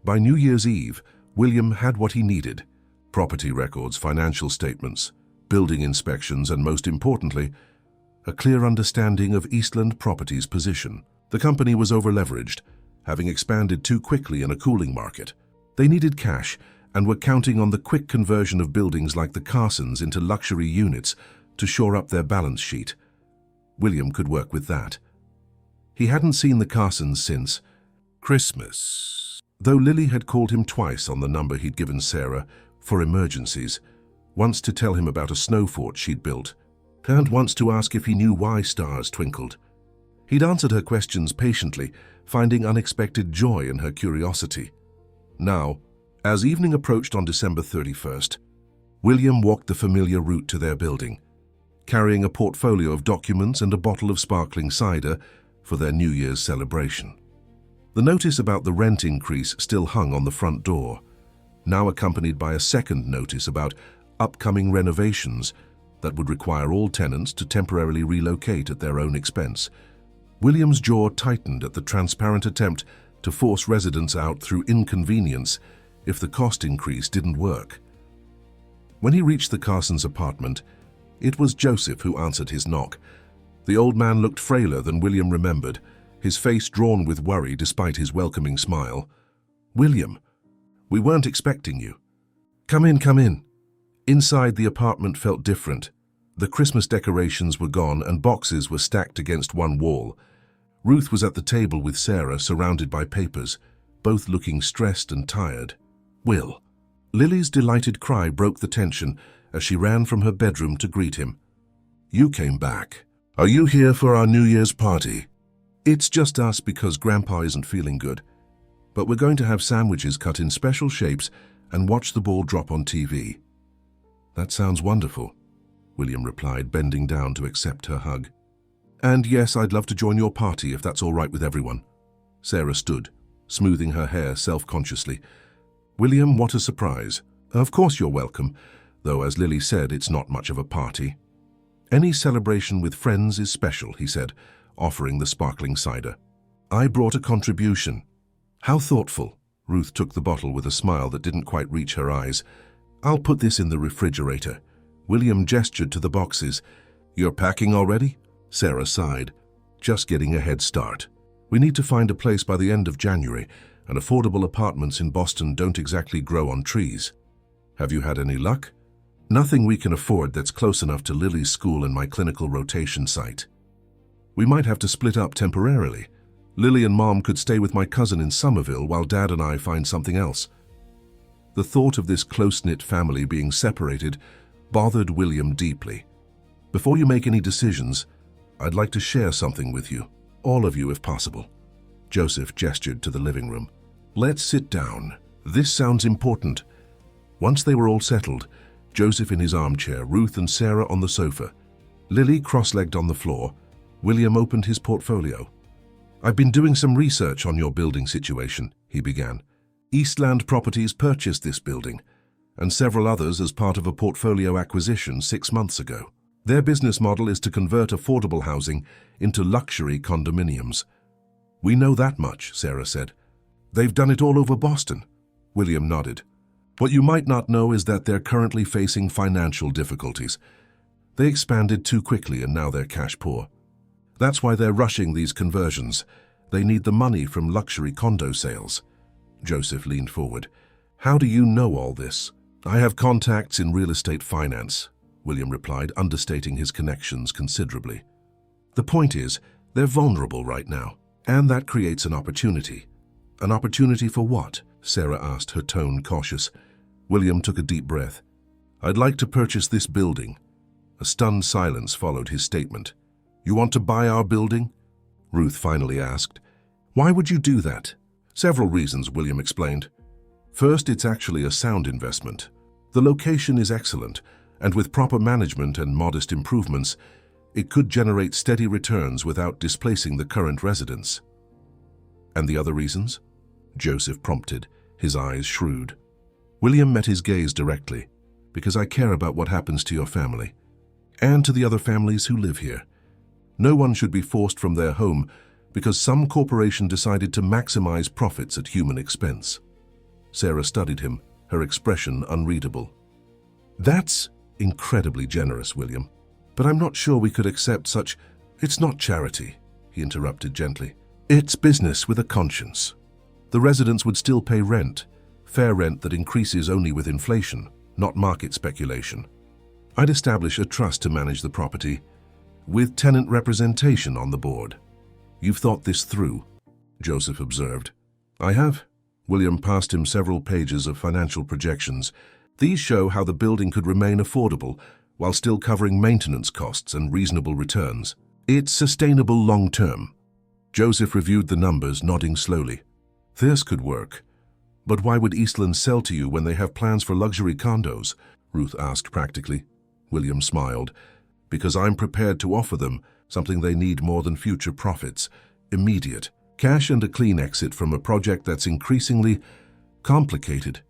By New Year's Eve, William had what he needed: property records, financial statements, building inspections, and most importantly, a clear understanding of Eastland Properties' position. The company was over-leveraged, having expanded too quickly in a cooling market. They needed cash and were counting on the quick conversion of buildings like the Carsons into luxury units to shore up their balance sheet. William could work with that. He hadn't seen the Carsons since Christmas, though Lily had called him twice on the number he'd given Sarah for emergencies, once to tell him about a snow fort she'd built, and once to ask if he knew why stars twinkled. He'd answered her questions patiently, finding unexpected joy in her curiosity. Now, as evening approached on December 31st, William walked the familiar route to their building, carrying a portfolio of documents and a bottle of sparkling cider for their New Year's celebration. The notice about the rent increase still hung on the front door, now accompanied by a second notice about upcoming renovations that would require all tenants to temporarily relocate at their own expense. William's jaw tightened at the transparent attempt to force residents out through inconvenience if the cost increase didn't work. When he reached the Carsons' apartment, it was Joseph who answered his knock. The old man looked frailer than William remembered, his face drawn with worry despite his welcoming smile. "William, we weren't expecting you." Come in, come in." Inside, the apartment felt different. The Christmas decorations were gone and boxes were stacked against one wall. Ruth was at the table with Sarah, surrounded by papers, both looking stressed and tired. "Will." Lily's delighted cry broke the tension as she ran from her bedroom to greet him. "You came back. Are you here for our New Year's party?" "It's just us because Grandpa isn't feeling good. But we're going to have sandwiches cut in special shapes and watch the ball drop on TV." "That sounds wonderful," William replied, bending down to accept her hug. "And yes, I'd love to join your party if that's all right with everyone." Sarah stood, smoothing her hair self-consciously. "William, what a surprise. Of course you're welcome, though as Lily said, it's not much of a party." "Any celebration with friends is special," he said, offering the sparkling cider. "I brought a contribution." "How thoughtful." Ruth took the bottle with a smile that didn't quite reach her eyes. "I'll put this in the refrigerator." William gestured to the boxes. "You're packing already?" Sarah sighed. "Just getting a head start. We need to find a place by the end of January, and affordable apartments in Boston don't exactly grow on trees." "Have you had any luck?" "Nothing we can afford that's close enough to Lily's school and my clinical rotation site. We might have to split up temporarily. Lily and Mom could stay with my cousin in Somerville while Dad and I find something else." The thought of this close-knit family being separated bothered William deeply. "Before you make any decisions, I'd like to share something with you, all of you if possible." Joseph gestured to the living room. "Let's sit down. This sounds important." Once they were all settled, Joseph in his armchair, Ruth and Sarah on the sofa, Lily cross-legged on the floor, William opened his portfolio. "I've been doing some research on your building situation," he began. "Eastland Properties purchased this building, and several others as part of a portfolio acquisition 6 months ago. Their business model is to convert affordable housing into luxury condominiums." "We know that much," Sarah said. "They've done it all over Boston." William nodded. "What you might not know is that they're currently facing financial difficulties. They expanded too quickly and now they're cash poor. That's why they're rushing these conversions. They need the money from luxury condo sales. Joseph leaned forward. How do you know all this? I have contacts in real estate finance, William replied, understating his connections considerably. The point is, they're vulnerable right now, and that creates an opportunity. An opportunity for what? Sarah asked, her tone cautious. William took a deep breath. I'd like to purchase this building. A stunned silence followed his statement. You want to buy our building? Ruth finally asked. Why would you do that? Several reasons, William explained. First, it's actually a sound investment. The location is excellent, and with proper management and modest improvements, it could generate steady returns without displacing the current residents. And the other reasons? Joseph prompted, his eyes shrewd. William met his gaze directly. Because I care about what happens to your family, and to the other families who live here. No one should be forced from their home because some corporation decided to maximize profits at human expense. Sarah studied him, her expression unreadable. That's incredibly generous, William. But I'm not sure we could accept such... It's not charity, he interrupted gently. It's business with a conscience. The residents would still pay rent, fair rent that increases only with inflation, not market speculation. I'd establish a trust to manage the property, with tenant representation on the board. You've thought this through, Joseph observed. I have. William passed him several pages of financial projections. These show how the building could remain affordable while still covering maintenance costs and reasonable returns. It's sustainable long-term. Joseph reviewed the numbers, nodding slowly. This could work. But why would Eastland sell to you when they have plans for luxury condos? Ruth asked practically. William smiled. Because I'm prepared to offer them something they need more than future profits. Immediate. Cash and a clean exit from a project that's increasingly complicated.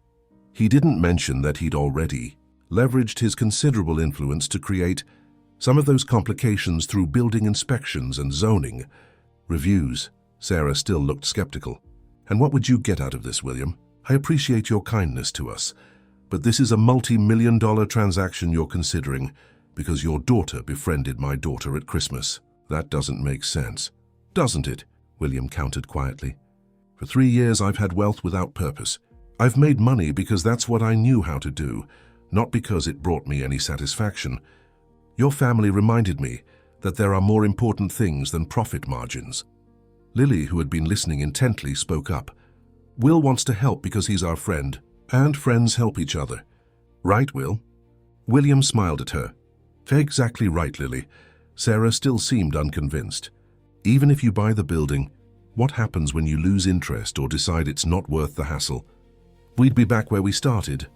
He didn't mention that he'd already leveraged his considerable influence to create some of those complications through building inspections and zoning reviews. Sarah still looked skeptical. And what would you get out of this, William? I appreciate your kindness to us, but this is a multi-million-dollar transaction you're considering because your daughter befriended my daughter at Christmas. That doesn't make sense. Doesn't it? William countered quietly. For 3 years I've had wealth without purpose. I've made money because that's what I knew how to do, not because it brought me any satisfaction. Your family reminded me that there are more important things than profit margins. Lily, who had been listening intently, spoke up. Will wants to help because he's our friend, and friends help each other. Right, Will? William smiled at her. Exactly right, Lily. Sarah still seemed unconvinced. Even if you buy the building, what happens when you lose interest or decide it's not worth the hassle? We'd be back where we started.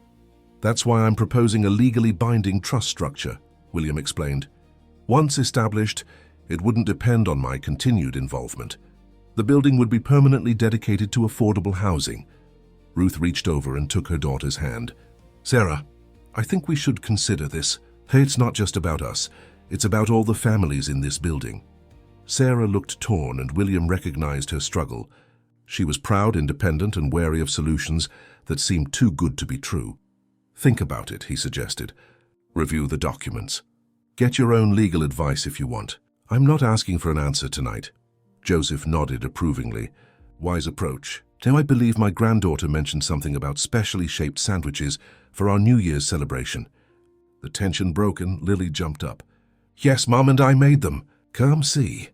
That's why I'm proposing a legally binding trust structure, William explained. Once established, it wouldn't depend on my continued involvement. The building would be permanently dedicated to affordable housing. Ruth reached over and took her daughter's hand. Sarah, I think we should consider this. Hey, it's not just about us. It's about all the families in this building. Sarah looked torn, and William recognized her struggle. She was proud, independent, and wary of solutions that seemed too good to be true. Think about it, he suggested. Review the documents. Get your own legal advice if you want. I'm not asking for an answer tonight. Joseph nodded approvingly. Wise approach. Now I believe my granddaughter mentioned something about specially shaped sandwiches for our New Year's celebration. The tension broken, Lily jumped up. Yes, Mom and I made them. Come see.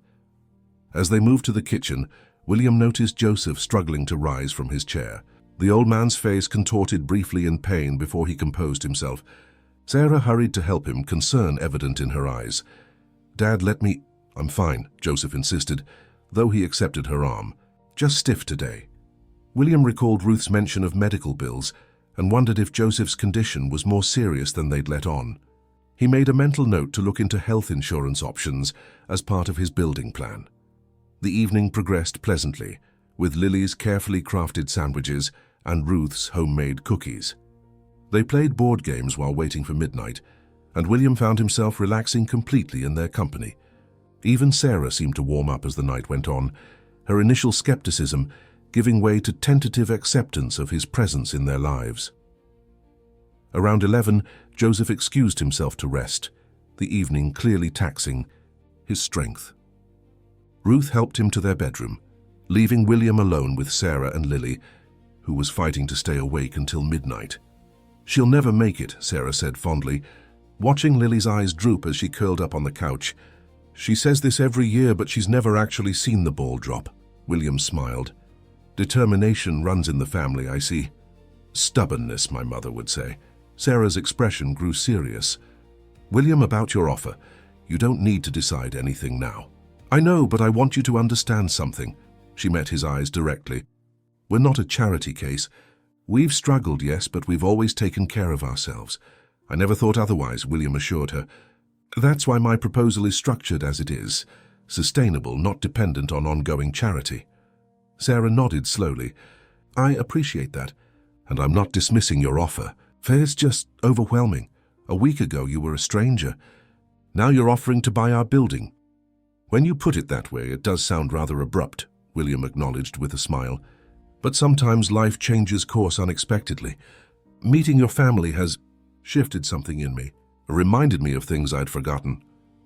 As they moved to the kitchen, William noticed Joseph struggling to rise from his chair. The old man's face contorted briefly in pain before he composed himself. Sarah hurried to help him, concern evident in her eyes. Dad, let me... I'm fine, Joseph insisted, though he accepted her arm. Just stiff today. William recalled Ruth's mention of medical bills and wondered if Joseph's condition was more serious than they'd let on. He made a mental note to look into health insurance options as part of his building plan. The evening progressed pleasantly, with Lily's carefully crafted sandwiches and Ruth's homemade cookies. They played board games while waiting for midnight, and William found himself relaxing completely in their company. Even Sarah seemed to warm up as the night went on, her initial skepticism giving way to tentative acceptance of his presence in their lives. Around 11, Joseph excused himself to rest, the evening clearly taxing his strength. Ruth helped him to their bedroom, leaving William alone with Sarah and Lily, who was fighting to stay awake until midnight. "She'll never make it," Sarah said fondly, watching Lily's eyes droop as she curled up on the couch. "She says this every year, but she's never actually seen the ball drop." William smiled. "Determination runs in the family, I see." "Stubbornness," my mother would say. Sarah's expression grew serious. "William, about your offer. You don't need to decide anything now." "I know, but I want you to understand something." She met his eyes directly. "We're not a charity case. We've struggled, yes, but we've always taken care of ourselves." "I never thought otherwise," William assured her. "That's why my proposal is structured as it is. Sustainable, not dependent on ongoing charity." Sarah nodded slowly. "I appreciate that, and I'm not dismissing your offer. Fair's just overwhelming. A week ago you were a stranger. Now you're offering to buy our building." "When you put it that way, it does sound rather abrupt," William acknowledged with a smile. "But sometimes life changes course unexpectedly. Meeting your family has shifted something in me, reminded me of things I'd forgotten."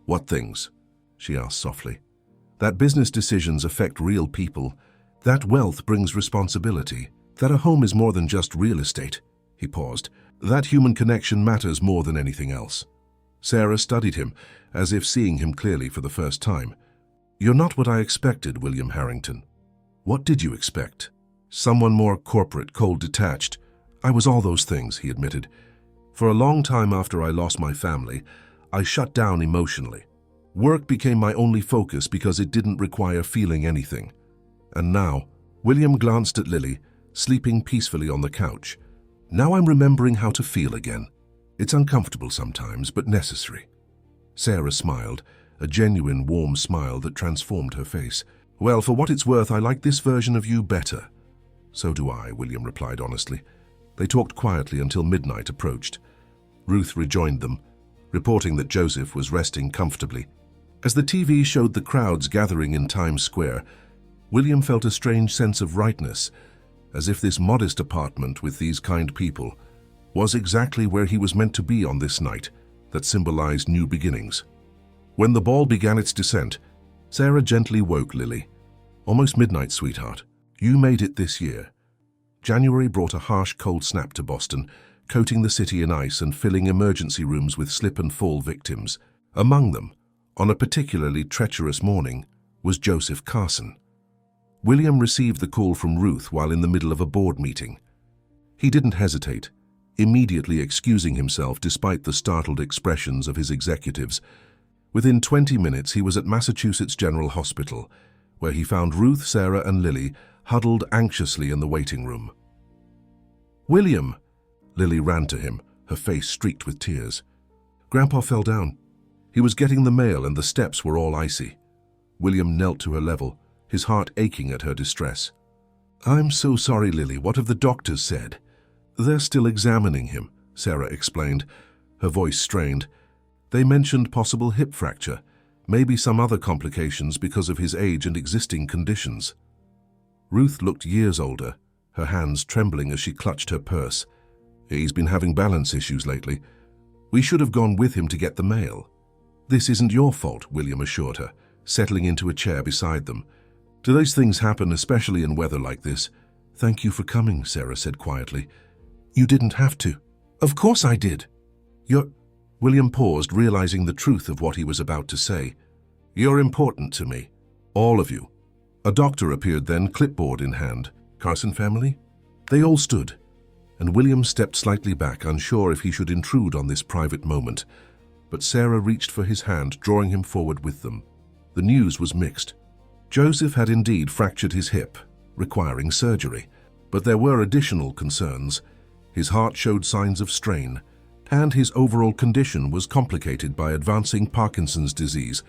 "What things?" she asked softly. "That business decisions affect real people, that wealth brings responsibility, that a home is more than just real estate." He paused. "That human connection matters more than anything else." Sarah studied him, as if seeing him clearly for the first time. "You're not what I expected, William Harrington." "What did you expect?" "Someone more corporate, cold, detached." "I was all those things," he admitted. "For a long time after I lost my family, I shut down emotionally. Work became my only focus because it didn't require feeling anything. And now," William glanced at Lily, sleeping peacefully on the couch, "now I'm remembering how to feel again. It's uncomfortable sometimes, but necessary." Sarah smiled, a genuine, warm smile that transformed her face. "Well, for what it's worth, I like this version of you better." "So do I," William replied honestly. They talked quietly until midnight approached. Ruth rejoined them, reporting that Joseph was resting comfortably. As the TV showed the crowds gathering in Times Square, William felt a strange sense of rightness, as if this modest apartment with these kind people was exactly where he was meant to be on this night that symbolized new beginnings. When the ball began its descent, Sarah gently woke Lily. "Almost midnight, sweetheart. You made it this year." January brought a harsh cold snap to Boston, coating the city in ice and filling emergency rooms with slip-and-fall victims. Among them, on a particularly treacherous morning, was Joseph Carson. William received the call from Ruth while in the middle of a board meeting. He didn't hesitate, immediately excusing himself despite the startled expressions of his executives. Within 20 minutes, he was at Massachusetts General Hospital, where he found Ruth, Sarah, and Lily huddled anxiously in the waiting room. "William!" Lily ran to him, her face streaked with tears. "Grandpa fell down. He was getting the mail and the steps were all icy." William knelt to her level, his heart aching at her distress. "I'm so sorry, Lily. What have the doctors said?" "They're still examining him," Sarah explained, her voice strained. "They mentioned possible hip fracture, maybe some other complications because of his age and existing conditions." Ruth looked years older, her hands trembling as she clutched her purse. "He's been having balance issues lately. We should have gone with him to get the mail." "This isn't your fault," William assured her, settling into a chair beside them. "Do those things happen, especially in weather like this?" "Thank you for coming," Sarah said quietly. "You didn't have to." "Of course I did." "You're—" William paused, realizing the truth of what he was about to say. "You're important to me. All of you." A doctor appeared then, clipboard in hand. "Carson family?" They all stood, and William stepped slightly back, unsure if he should intrude on this private moment. But Sarah reached for his hand, drawing him forward with them. The news was mixed. Joseph had indeed fractured his hip, requiring surgery, but there were additional concerns. His heart showed signs of strain, and his overall condition was complicated by advancing Parkinson's disease,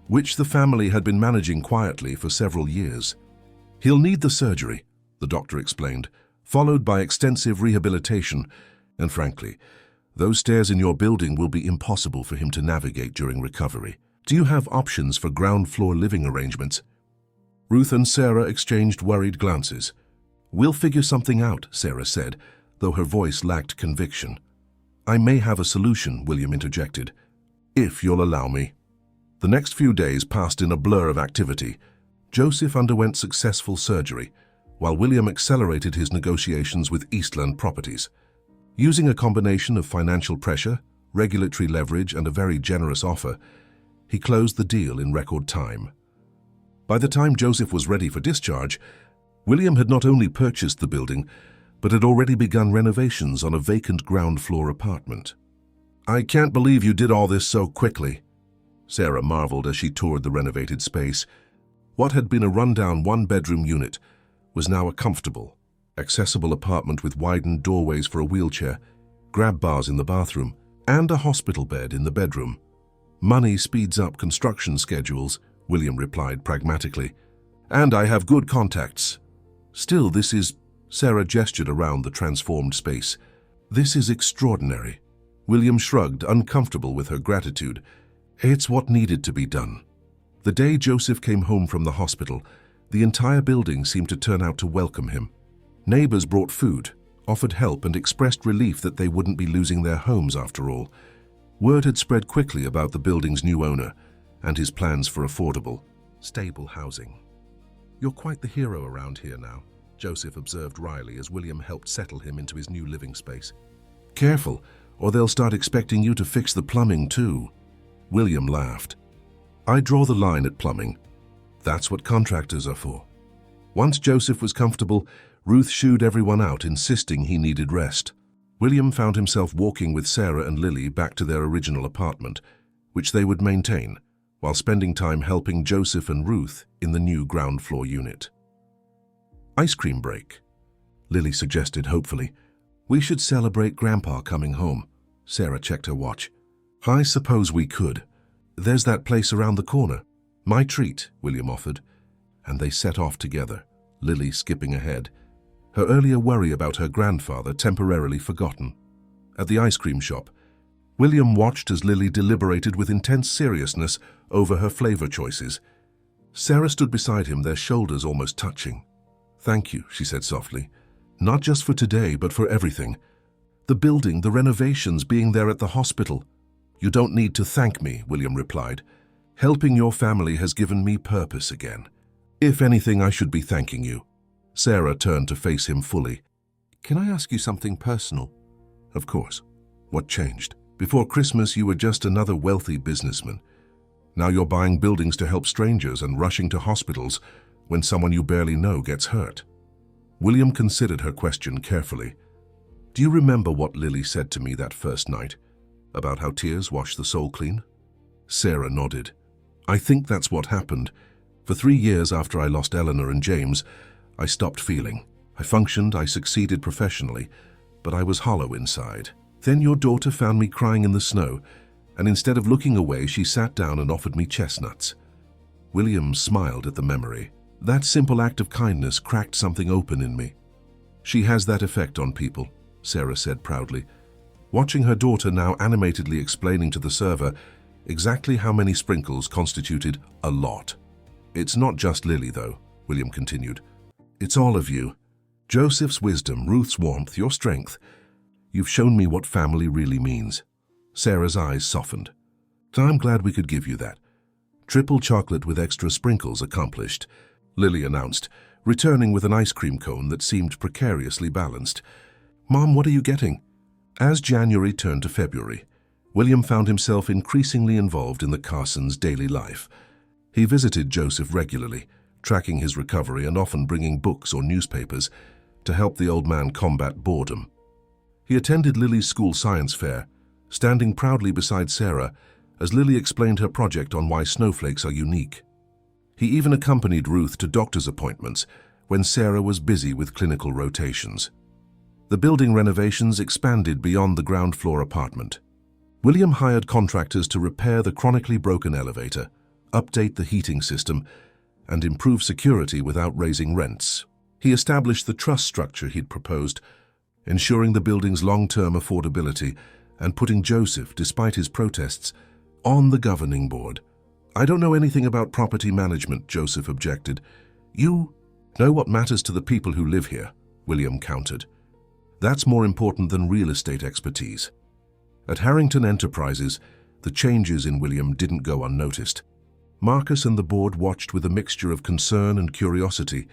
which the family had been managing quietly for several years. "He'll need the surgery," the doctor explained, "followed by extensive rehabilitation, and frankly, those stairs in your building will be impossible for him to navigate during recovery. Do you have options for ground floor living arrangements?" Ruth and Sarah exchanged worried glances. "We'll figure something out," Sarah said, though her voice lacked conviction. "I may have a solution," William interjected. "If you'll allow me." The next few days passed in a blur of activity. Joseph underwent successful surgery, while William accelerated his negotiations with Eastland Properties. Using a combination of financial pressure, regulatory leverage, and a very generous offer, he closed the deal in record time. By the time Joseph was ready for discharge, William had not only purchased the building, but had already begun renovations on a vacant ground-floor apartment. "I can't believe you did all this so quickly," Sarah marveled as she toured the renovated space. What had been a rundown one-bedroom unit was now a comfortable, accessible apartment with widened doorways for a wheelchair, grab bars in the bathroom, and a hospital bed in the bedroom. "Money speeds up construction schedules," William replied pragmatically. "And I have good contacts. Still, this is..." Sarah gestured around the transformed space. "This is extraordinary." William shrugged, uncomfortable with her gratitude. It's what needed to be done. The day Joseph came home from the hospital, the entire building seemed to turn out to welcome him. Neighbors brought food, offered help, and expressed relief that they wouldn't be losing their homes after all. Word had spread quickly about the building's new owner and his plans for affordable, stable housing. "You're quite the hero around here now," Joseph observed wryly as William helped settle him into his new living space. "Careful, or they'll start expecting you to fix the plumbing too." William laughed. "I draw the line at plumbing. That's what contractors are for." Once Joseph was comfortable, Ruth shooed everyone out, insisting he needed rest. William found himself walking with Sarah and Lily back to their original apartment, which they would maintain, while spending time helping Joseph and Ruth in the new ground floor unit. "Ice cream break," Lily suggested hopefully. "We should celebrate Grandpa coming home." Sarah checked her watch. "I suppose we could. There's that place around the corner." "My treat," William offered, and they set off together, Lily skipping ahead, her earlier worry about her grandfather temporarily forgotten. At the ice cream shop, William watched as Lily deliberated with intense seriousness over her flavor choices. Sarah stood beside him, their shoulders almost touching. "Thank you," she said softly. "Not just for today, but for everything. The building, the renovations, being there at the hospital." "You don't need to thank me," William replied. "Helping your family has given me purpose again. If anything, I should be thanking you." Sarah turned to face him fully. "Can I ask you something personal?" "Of course. What changed? Before Christmas, you were just another wealthy businessman. Now you're buying buildings to help strangers and rushing to hospitals when someone you barely know gets hurt." William considered her question carefully. "Do you remember what Lily said to me that first night? About how tears wash the soul clean?" Sarah nodded. "I think that's what happened. For 3 years after I lost Eleanor and James, I stopped feeling. I functioned, I succeeded professionally, but I was hollow inside. Then your daughter found me crying in the snow, and instead of looking away, she sat down and offered me chestnuts." William smiled at the memory. "That simple act of kindness cracked something open in me." "She has that effect on people," Sarah said proudly, watching her daughter now animatedly explaining to the server exactly how many sprinkles constituted a lot. "It's not just Lily, though," William continued. "It's all of you. Joseph's wisdom, Ruth's warmth, your strength. You've shown me what family really means." Sarah's eyes softened. "I'm glad we could give you that." "Triple chocolate with extra sprinkles accomplished," Lily announced, returning with an ice cream cone that seemed precariously balanced. "Mom, what are you getting?" As January turned to February, William found himself increasingly involved in the Carsons' daily life. He visited Joseph regularly, tracking his recovery and often bringing books or newspapers to help the old man combat boredom. He attended Lily's school science fair, standing proudly beside Sarah as Lily explained her project on why snowflakes are unique. He even accompanied Ruth to doctor's appointments when Sarah was busy with clinical rotations. The building renovations expanded beyond the ground floor apartment. William hired contractors to repair the chronically broken elevator, update the heating system, and improve security without raising rents. He established the trust structure he'd proposed, ensuring the building's long-term affordability and putting Joseph, despite his protests, on the governing board. "I don't know anything about property management," Joseph objected. "You know what matters to the people who live here," William countered. "That's more important than real estate expertise." At Harrington Enterprises, the changes in William didn't go unnoticed. Marcus and the board watched with a mixture of concern and curiosity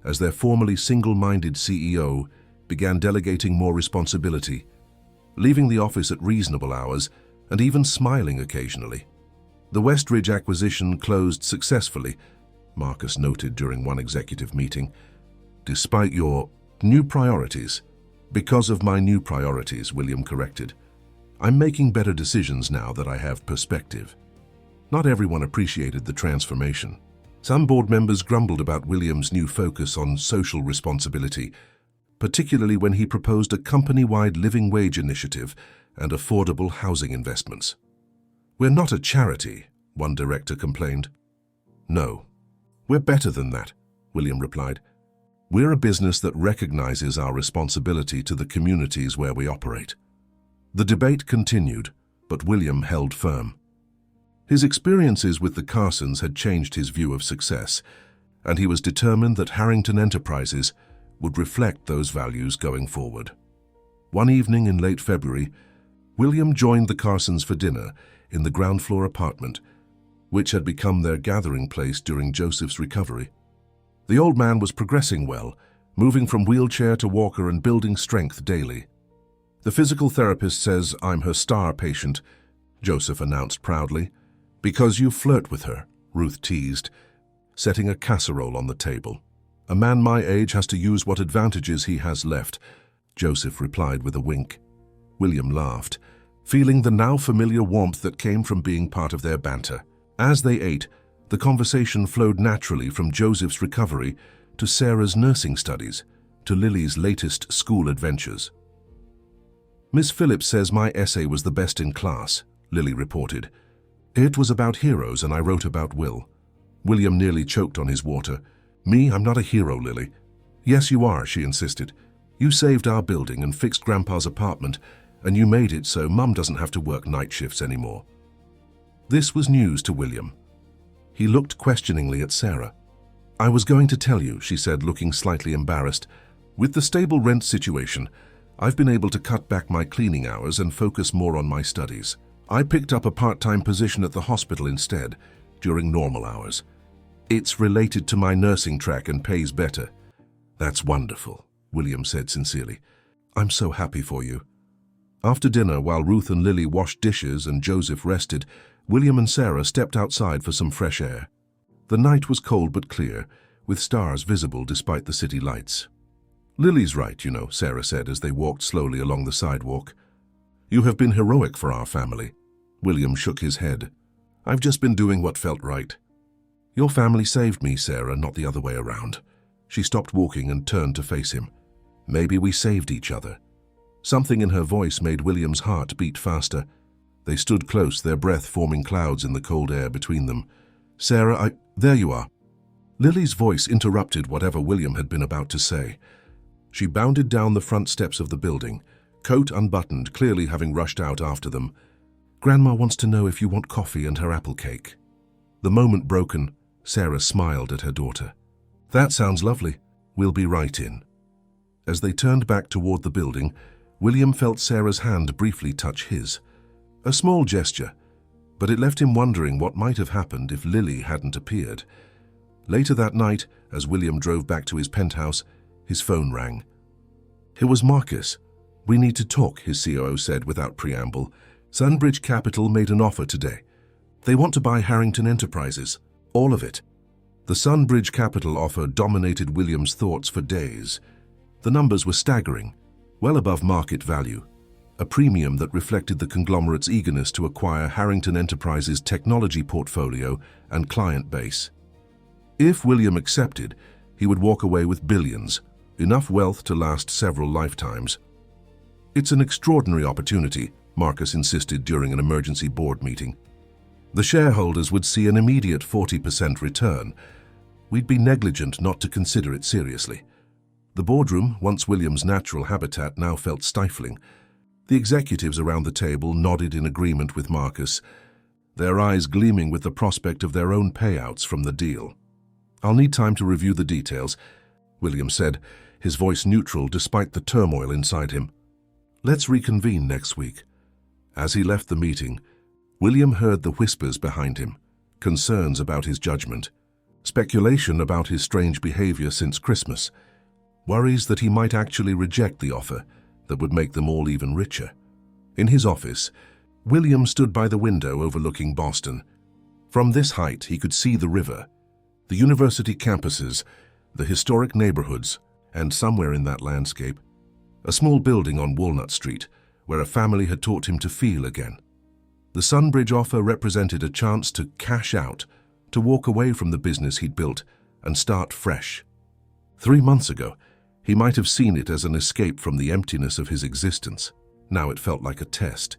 as their formerly single-minded CEO began delegating more responsibility, leaving the office at reasonable hours and even smiling occasionally. The Westridge acquisition closed successfully, Marcus noted during one executive meeting. Despite your new priorities. Because of my new priorities, William corrected. I'm making better decisions now that I have perspective. Not everyone appreciated the transformation. Some board members grumbled about William's new focus on social responsibility, particularly when he proposed a company-wide living wage initiative and affordable housing investments. We're not a charity, one director complained. No, we're better than that, William replied. We're a business that recognizes our responsibility to the communities where we operate. The debate continued, but William held firm. His experiences with the Carsons had changed his view of success, and he was determined that Harrington Enterprises would reflect those values going forward. One evening in late February, William joined the Carsons for dinner in the ground-floor apartment, which had become their gathering place during Joseph's recovery. The old man was progressing well, moving from wheelchair to walker and building strength daily. The physical therapist says I'm her star patient, Joseph announced proudly. Because you flirt with her, Ruth teased, setting a casserole on the table. A man my age has to use what advantages he has left, Joseph replied with a wink. William laughed, feeling the now familiar warmth that came from being part of their banter. As they ate, the conversation flowed naturally from Joseph's recovery to Sarah's nursing studies, to Lily's latest school adventures. Miss Phillips says my essay was the best in class, Lily reported. It was about heroes and I wrote about Will. William nearly choked on his water. Me, I'm not a hero, Lily. Yes, you are, she insisted. You saved our building and fixed Grandpa's apartment, and you made it so Mum doesn't have to work night shifts anymore. This was news to William. He looked questioningly at Sarah. I was going to tell you, she said, looking slightly embarrassed. With the stable rent situation, I've been able to cut back my cleaning hours and focus more on my studies. I picked up a part-time position at the hospital instead, during normal hours. It's related to my nursing track and pays better. That's wonderful, William said sincerely. I'm so happy for you. After dinner, while Ruth and Lily washed dishes and Joseph rested, William and Sarah stepped outside for some fresh air. The night was cold but clear, with stars visible despite the city lights. Lily's right, you know, Sarah said as they walked slowly along the sidewalk. You have been heroic for our family. William shook his head. I've just been doing what felt right. Your family saved me, Sarah, not the other way around. She stopped walking and turned to face him. Maybe we saved each other. Something in her voice made William's heart beat faster. They stood close, their breath forming clouds in the cold air between them. Sarah, there you are. Lily's voice interrupted whatever William had been about to say. She bounded down the front steps of the building, coat unbuttoned, clearly having rushed out after them. Grandma wants to know if you want coffee and her apple cake. The moment broken, Sarah smiled at her daughter. That sounds lovely. We'll be right in. As they turned back toward the building, William felt Sarah's hand briefly touch his. A small gesture, but it left him wondering what might have happened if Lily hadn't appeared. Later that night, as William drove back to his penthouse, his phone rang. It was Marcus. We need to talk, his COO said without preamble. Sunbridge Capital made an offer today. They want to buy Harrington Enterprises, all of it. The Sunbridge Capital offer dominated William's thoughts for days. The numbers were staggering, well above market value, a premium that reflected the conglomerate's eagerness to acquire Harrington Enterprises' technology portfolio and client base. If William accepted, he would walk away with billions, enough wealth to last several lifetimes. It's an extraordinary opportunity, Marcus insisted during an emergency board meeting. The shareholders would see an immediate 40% return. We'd be negligent not to consider it seriously. The boardroom, once William's natural habitat, now felt stifling. The executives around the table nodded in agreement with Marcus, their eyes gleaming with the prospect of their own payouts from the deal. I'll need time to review the details, William said, his voice neutral despite the turmoil inside him. Let's reconvene next week. As he left the meeting, William heard the whispers behind him. concerns about his judgment, speculation about his strange behavior since Christmas, worries that he might actually reject the offer that would make them all even richer. In his office, William stood by the window overlooking Boston. From this height, he could see the river, the university campuses, the historic neighborhoods, and somewhere in that landscape, a small building on Walnut Street where a family had taught him to feel again. The Sunbridge offer represented a chance to cash out, to walk away from the business he'd built and start fresh. 3 months ago, he might have seen it as an escape from the emptiness of his existence. Now it felt like a test.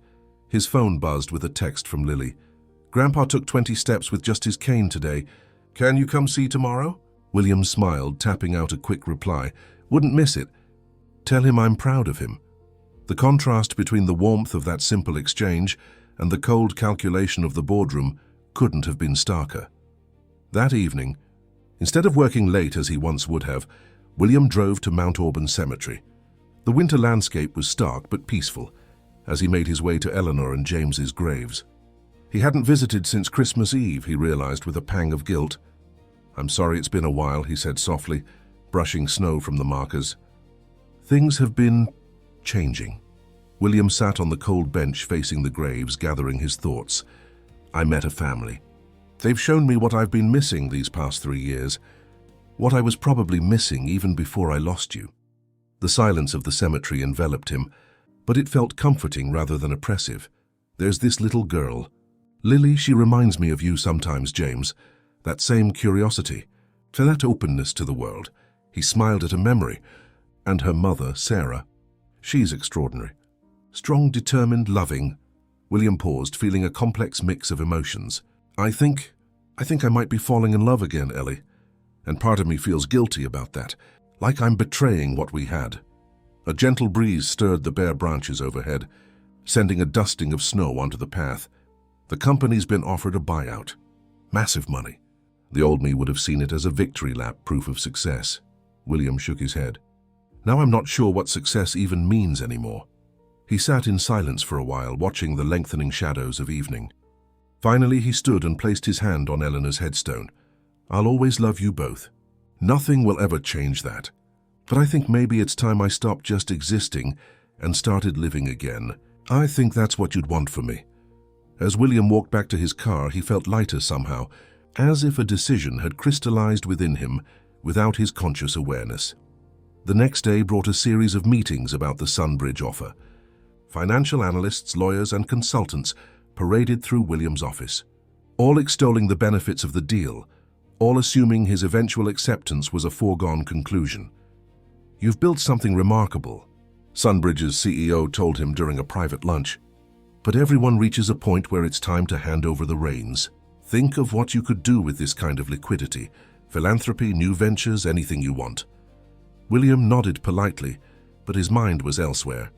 His phone buzzed with a text from Lily. "Grandpa took 20 steps with just his cane today. Can you come see tomorrow?" William smiled, tapping out a quick reply. "Wouldn't miss it. Tell him I'm proud of him." The contrast between the warmth of that simple exchange and the cold calculation of the boardroom couldn't have been starker. That evening, instead of working late as he once would have, William drove to Mount Auburn Cemetery. The winter landscape was stark but peaceful as he made his way to Eleanor and James's graves. He hadn't visited since Christmas Eve, he realized with a pang of guilt. "I'm sorry it's been a while," he said softly, brushing snow from the markers. "Things have been changing." William sat on the cold bench facing the graves, gathering his thoughts. "I met a family. They've shown me what I've been missing these past 3 years, what I was probably missing even before I lost you." The silence of the cemetery enveloped him, but it felt comforting rather than oppressive. "There's this little girl. Lily, she reminds me of you sometimes, James. That same curiosity, to that openness to the world." He smiled at a memory. "And her mother, Sarah. She's extraordinary. Strong, determined, loving." William paused, feeling a complex mix of emotions. I think I might be falling in love again, Ellie. And part of me feels guilty about that, like I'm betraying what we had." A gentle breeze stirred the bare branches overhead, sending a dusting of snow onto the path. "The company's been offered a buyout. Massive money." The old me would have seen it as a victory lap, proof of success. William shook his head. "Now I'm not sure what success even means anymore." He sat in silence for a while, watching the lengthening shadows of evening. Finally, he stood and placed his hand on Eleanor's headstone. "I'll always love you both. Nothing will ever change that. But I think maybe it's time I stopped just existing and started living again. I think that's what you'd want for me." As William walked back to his car, he felt lighter somehow, as if a decision had crystallized within him without his conscious awareness. The next day brought a series of meetings about the Sunbridge offer. Financial analysts, lawyers, and consultants paraded through William's office, all extolling the benefits of the deal, all assuming his eventual acceptance was a foregone conclusion. "You've built something remarkable," Sunbridge's CEO told him during a private lunch. "But everyone reaches a point where it's time to hand over the reins. Think of what you could do with this kind of liquidity. Philanthropy, new ventures, anything you want." William nodded politely, but his mind was elsewhere.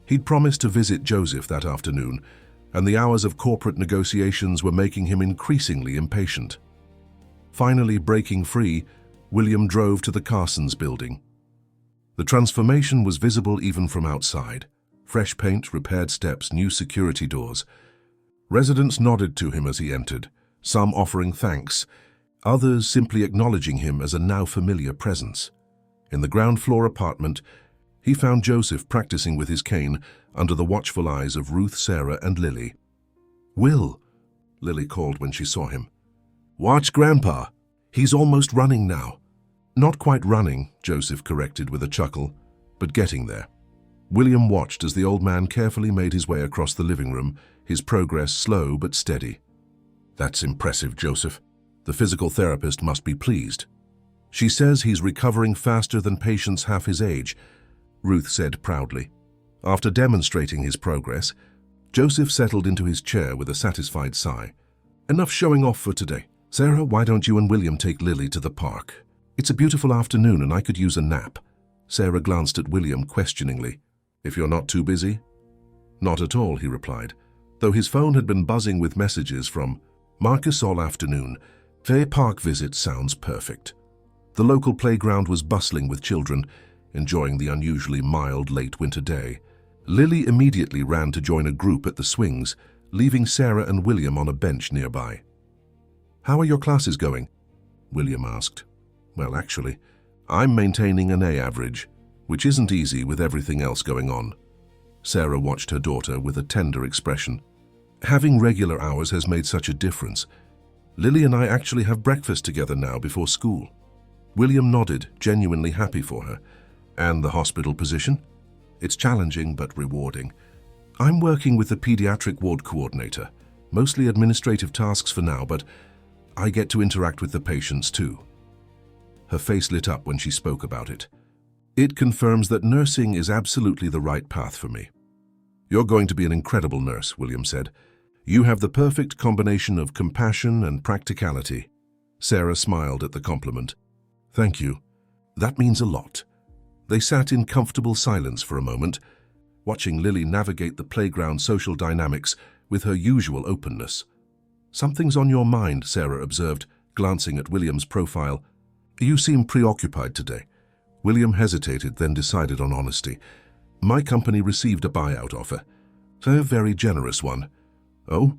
He'd promised to visit Joseph that afternoon, and the hours of corporate negotiations were making him increasingly impatient. Finally breaking free, William drove to the Carsons building. The transformation was visible even from outside. Fresh paint, repaired steps, new security doors. Residents nodded to him as he entered, some offering thanks, others simply acknowledging him as a now familiar presence. In the ground floor apartment, he found Joseph practicing with his cane under the watchful eyes of Ruth, Sarah, and Lily. "Will," Lily called when she saw him. "Watch Grandpa. He's almost running now." "Not quite running," Joseph corrected with a chuckle, "but getting there." William watched as the old man carefully made his way across the living room, his progress slow but steady. "That's impressive, Joseph. The physical therapist must be pleased." "She says he's recovering faster than patients half his age," Ruth said proudly. After demonstrating his progress, Joseph settled into his chair with a satisfied sigh. "Enough showing off for today. Sarah, why don't you and William take Lily to the park? It's a beautiful afternoon and I could use a nap." Sarah glanced at William questioningly. "If you're not too busy?" "Not at all," he replied, though his phone had been buzzing with messages from Marcus all afternoon. "Fair Park visit sounds perfect." The local playground was bustling with children, enjoying the unusually mild late winter day. Lily immediately ran to join a group at the swings, leaving Sarah and William on a bench nearby. "How are your classes going?" William asked. "Well, actually, I'm maintaining an A average, which isn't easy with everything else going on." Sarah watched her daughter with a tender expression. "Having regular hours has made such a difference. Lily and I actually have breakfast together now before school." William nodded, genuinely happy for her. "And the hospital position?" "It's challenging but rewarding. I'm working with the pediatric ward coordinator, mostly administrative tasks for now, but I get to interact with the patients too." Her face lit up when she spoke about it. "It confirms that nursing is absolutely the right path for me." "You're going to be an incredible nurse," William said. "You have the perfect combination of compassion and practicality." Sarah smiled at the compliment. "Thank you. That means a lot." They sat in comfortable silence for a moment, watching Lily navigate the playground social dynamics with her usual openness. "Something's on your mind," Sarah observed, glancing at William's profile. "You seem preoccupied today." William hesitated, then decided on honesty. "My company received a buyout offer. A very generous one." "Oh?"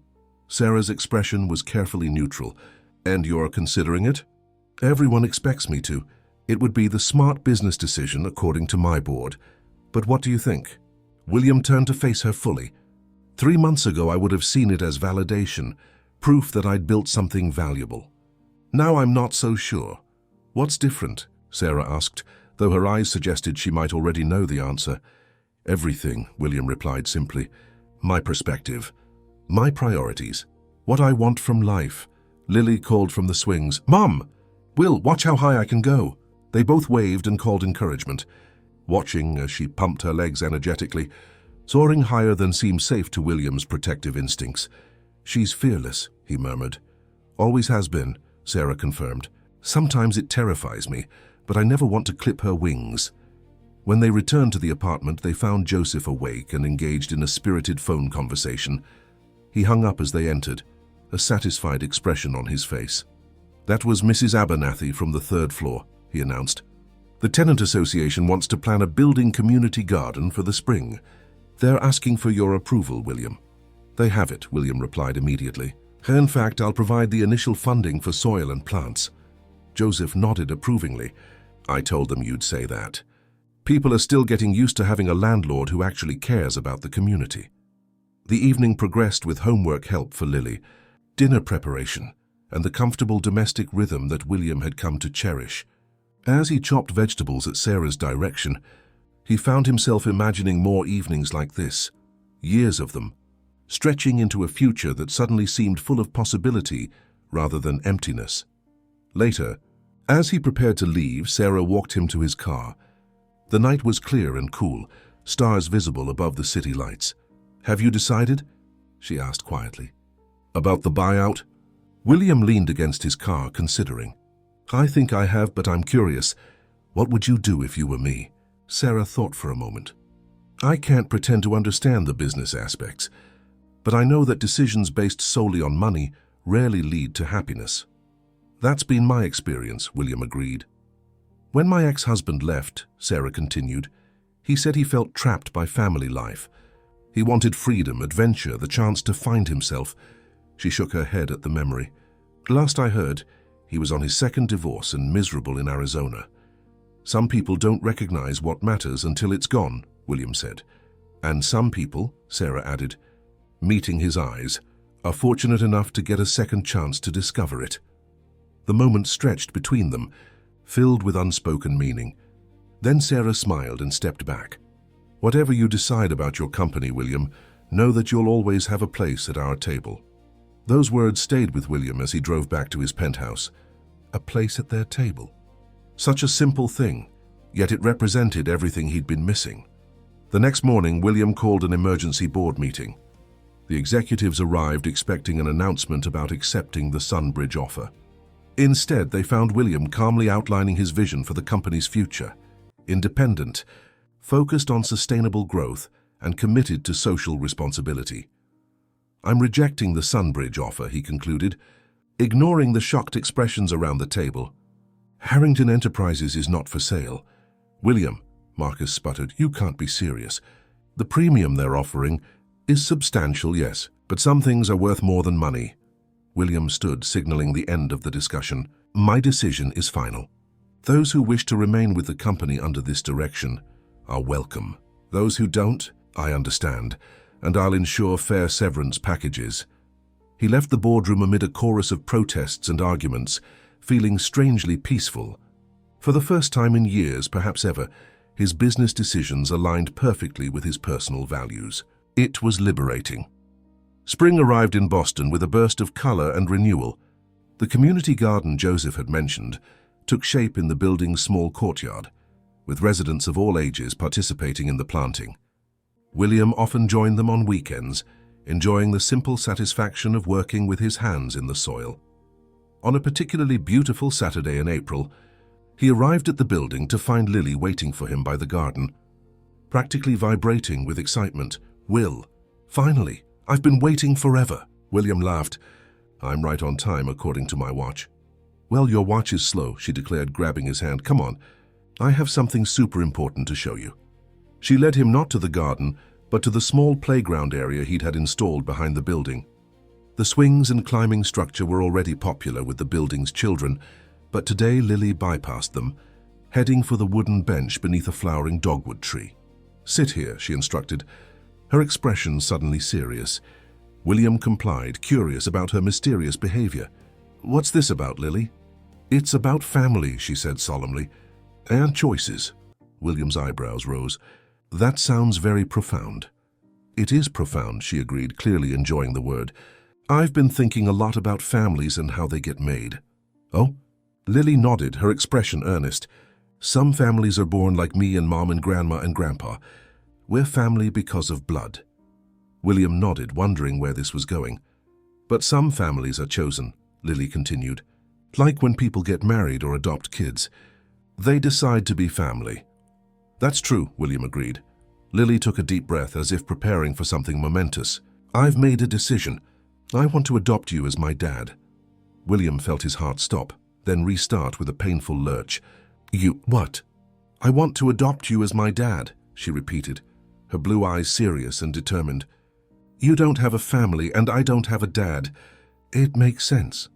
Sarah's expression was carefully neutral. "And you're considering it?" "Everyone expects me to. It would be the smart business decision according to my board. But what do you think?" William turned to face her fully. 3 months ago, I would have seen it as validation, proof that I'd built something valuable. Now I'm not so sure. "What's different?" Sarah asked, though her eyes suggested she might already know the answer. "Everything," William replied simply. "My perspective. My priorities. What I want from life." Lily called from the swings, "Mom! Will, watch how high I can go." They both waved and called encouragement, watching as she pumped her legs energetically, soaring higher than seemed safe to William's protective instincts. "She's fearless," he murmured. "Always has been," Sarah confirmed. "Sometimes it terrifies me, but I never want to clip her wings." When they returned to the apartment, they found Joseph awake and engaged in a spirited phone conversation. He hung up as they entered, a satisfied expression on his face. "That was Mrs. Abernathy from the 3rd floor," he announced. "The tenant association wants to plan a building community garden for the spring. They're asking for your approval, William." "They have it," William replied immediately. "In fact, I'll provide the initial funding for soil and plants." Joseph nodded approvingly. "I told them you'd say that." People are still getting used to having a landlord who actually cares about the community. The evening progressed with homework help for Lily, dinner preparation, and the comfortable domestic rhythm that William had come to cherish. As he chopped vegetables at Sarah's direction, he found himself imagining more evenings like this, years of them, stretching into a future that suddenly seemed full of possibility rather than emptiness. Later, as he prepared to leave, Sarah walked him to his car. The night was clear and cool, stars visible above the city lights. "Have you decided?" she asked quietly. "About the buyout?" William leaned against his car, considering. "I think I have, but I'm curious. What would you do if you were me?" Sarah thought for a moment. "I can't pretend to understand the business aspects, but I know that decisions based solely on money rarely lead to happiness." "That's been my experience," William agreed. "When my ex-husband left," Sarah continued, "he said he felt trapped by family life. He wanted freedom, adventure, the chance to find himself." She shook her head at the memory. "Last I heard, he was on his 2nd divorce and miserable in Arizona." "Some people don't recognize what matters until it's gone," William said. "And some people," Sarah added, meeting his eyes, "are fortunate enough to get a second chance to discover it." The moment stretched between them, filled with unspoken meaning. Then Sarah smiled and stepped back. "Whatever you decide about your company, William, know that you'll always have a place at our table." Those words stayed with William as he drove back to his penthouse. A place at their table. Such a simple thing, yet it represented everything he'd been missing. The next morning, William called an emergency board meeting. The executives arrived expecting an announcement about accepting the Sunbridge offer. Instead, they found William calmly outlining his vision for the company's future. Independent, focused on sustainable growth, and committed to social responsibility. "I'm rejecting the Sunbridge offer," he concluded, ignoring the shocked expressions around the table. "Harrington Enterprises is not for sale." "William," Marcus sputtered, "you can't be serious. The premium they're offering is substantial, yes, but some things are worth more than money." William stood, signaling the end of the discussion. My decision is final. Those who wish to remain with the company under this direction are welcome. Those who don't, I understand, and I'll ensure fair severance packages. He left the boardroom amid a chorus of protests and arguments, feeling strangely peaceful. For the first time in years, perhaps ever, his business decisions aligned perfectly with his personal values. It was liberating. Spring arrived in Boston with a burst of color and renewal. The community garden Joseph had mentioned took shape in the building's small courtyard, with residents of all ages participating in the planting. William often joined them on weekends, enjoying the simple satisfaction of working with his hands in the soil. On a particularly beautiful Saturday in April, he arrived at the building to find Lily waiting for him by the garden, practically vibrating with excitement. Will, finally, I've been waiting forever. William laughed. I'm right on time according to my watch. Well, your watch is slow, she declared, grabbing his hand. Come on, I have something super important to show you. She led him not to the garden, but to the small playground area he'd had installed behind the building. The swings and climbing structure were already popular with the building's children, but today Lily bypassed them, heading for the wooden bench beneath a flowering dogwood tree. Sit here, she instructed, her expression suddenly serious. William complied, curious about her mysterious behavior. What's this about, Lily? It's about family, she said solemnly. And choices. William's eyebrows rose. That sounds very profound. It is profound, she agreed, clearly enjoying the word. I've been thinking a lot about families and how they get made. Oh? Lily nodded, her expression earnest. Some families are born like me and Mom and Grandma and Grandpa. We're family because of blood. William nodded, wondering where this was going. But some families are chosen, Lily continued. Like when people get married or adopt kids. They decide to be family. That's true, William agreed. Lily took a deep breath as if preparing for something momentous. I've made a decision. I want to adopt you as my dad. William felt his heart stop, then restart with a painful lurch. What? I want to adopt you as my dad, she repeated, her blue eyes serious and determined. You don't have a family and I don't have a dad. It makes sense.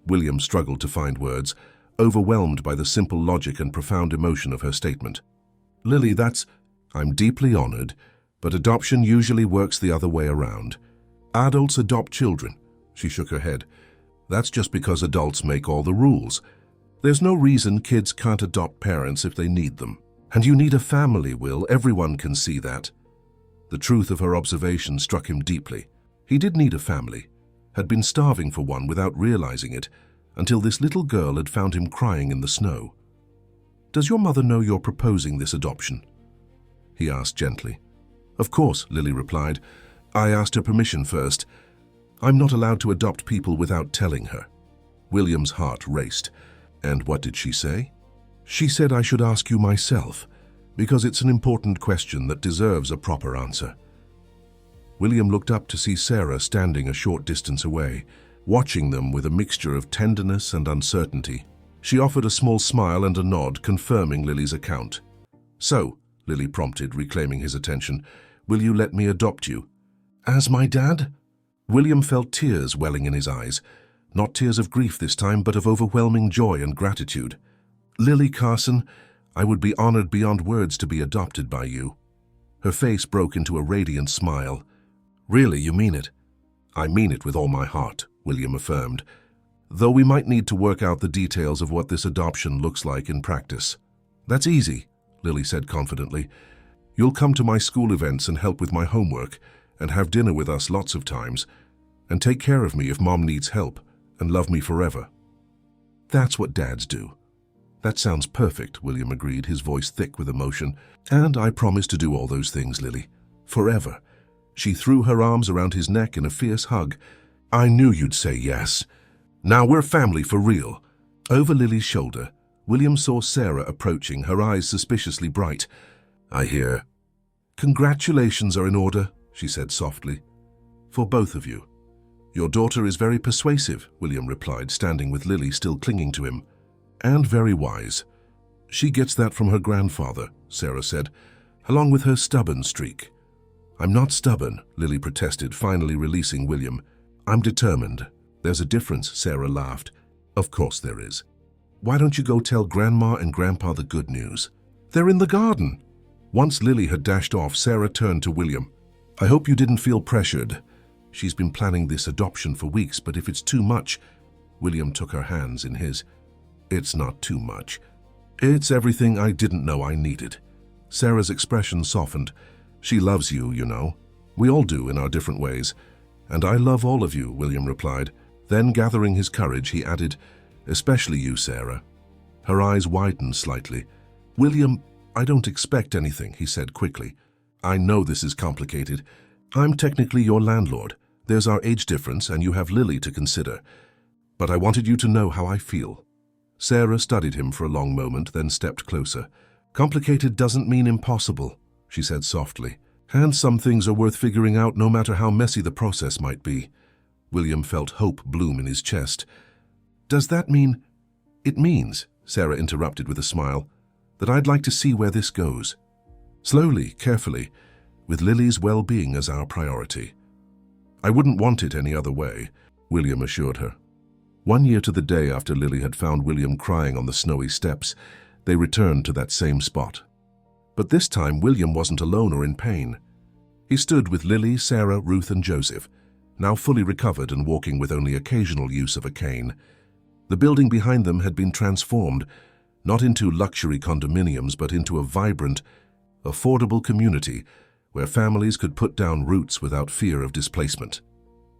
William struggled to find words, overwhelmed by the simple logic and profound emotion of her statement. Lily, I'm deeply honored, but adoption usually works the other way around. Adults adopt children. She shook her head. That's just because adults make all the rules. There's no reason kids can't adopt parents if they need them. And you need a family, Will. Everyone can see that. The truth of her observation struck him deeply. He did need a family, had been starving for one without realizing it, until this little girl had found him crying in the snow. Does your mother know you're proposing this adoption? He asked gently. Of course, Lily replied. I asked her permission first. I'm not allowed to adopt people without telling her. William's heart raced. And what did she say? She said I should ask you myself, because it's an important question that deserves a proper answer. William looked up to see Sarah standing a short distance away, watching them with a mixture of tenderness and uncertainty. She offered a small smile and a nod, confirming Lily's account. So, Lily prompted, reclaiming his attention, will you let me adopt you? As my dad? William felt tears welling in his eyes, not tears of grief this time, but of overwhelming joy and gratitude. Lily Carson, I would be honored beyond words to be adopted by you. Her face broke into a radiant smile. Really, you mean it? I mean it with all my heart, William affirmed, though we might need to work out the details of what this adoption looks like in practice. That's easy, Lily said confidently. You'll come to my school events and help with my homework, and have dinner with us lots of times, and take care of me if Mom needs help, and love me forever. That's what dads do. That sounds perfect, William agreed, his voice thick with emotion. And I promise to do all those things, Lily. Forever. She threw her arms around his neck in a fierce hug. I knew you'd say yes. Now we're family for real. Over Lily's shoulder, William saw Sarah approaching, her eyes suspiciously bright. I hear. Congratulations are in order, she said softly. For both of you. Your daughter is very persuasive, William replied, standing with Lily still clinging to him. And very wise. She gets that from her grandfather, Sarah said, along with her stubborn streak. I'm not stubborn, Lily protested, finally releasing William. I'm determined. There's a difference, Sarah laughed. Of course there is. Why don't you go tell Grandma and Grandpa the good news? They're in the garden. Once Lily had dashed off, Sarah turned to William. I hope you didn't feel pressured. She's been planning this adoption for weeks, but if it's too much... William took her hands in his. It's not too much. It's everything I didn't know I needed. Sarah's expression softened. She loves you, you know. We all do in our different ways. And I love all of you, William replied. Then, gathering his courage, he added, especially you, Sarah. Her eyes widened slightly. William, I don't expect anything, he said quickly. I know this is complicated. I'm technically your landlord. There's our age difference, and you have Lily to consider. But I wanted you to know how I feel. Sarah studied him for a long moment, then stepped closer. Complicated doesn't mean impossible, she said softly. And some things are worth figuring out no matter how messy the process might be. William felt hope bloom in his chest. Does that mean... It means, Sarah interrupted with a smile, that I'd like to see where this goes. Slowly, carefully, with Lily's well-being as our priority. I wouldn't want it any other way, William assured her. 1 year to the day after Lily had found William crying on the snowy steps, they returned to that same spot. But this time, William wasn't alone or in pain. He stood with Lily, Sarah, Ruth, and Joseph, now fully recovered and walking with only occasional use of a cane. The building behind them had been transformed, not into luxury condominiums, but into a vibrant, affordable community where families could put down roots without fear of displacement.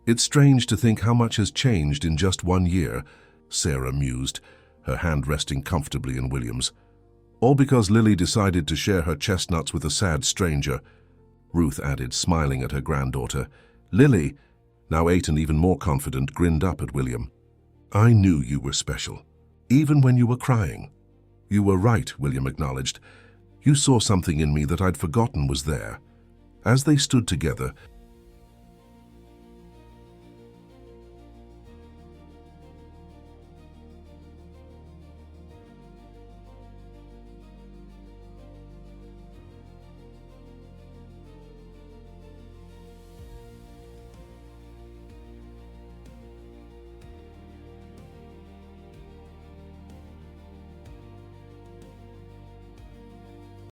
It's strange to think how much has changed in just 1 year, Sarah mused, her hand resting comfortably in William's. All because Lily decided to share her chestnuts with a sad stranger, Ruth added, smiling at her granddaughter. Lily, now 8 and even more confident, grinned up at William. I knew you were special, even when you were crying. You were right, William acknowledged. You saw something in me that I'd forgotten was there. As they stood together,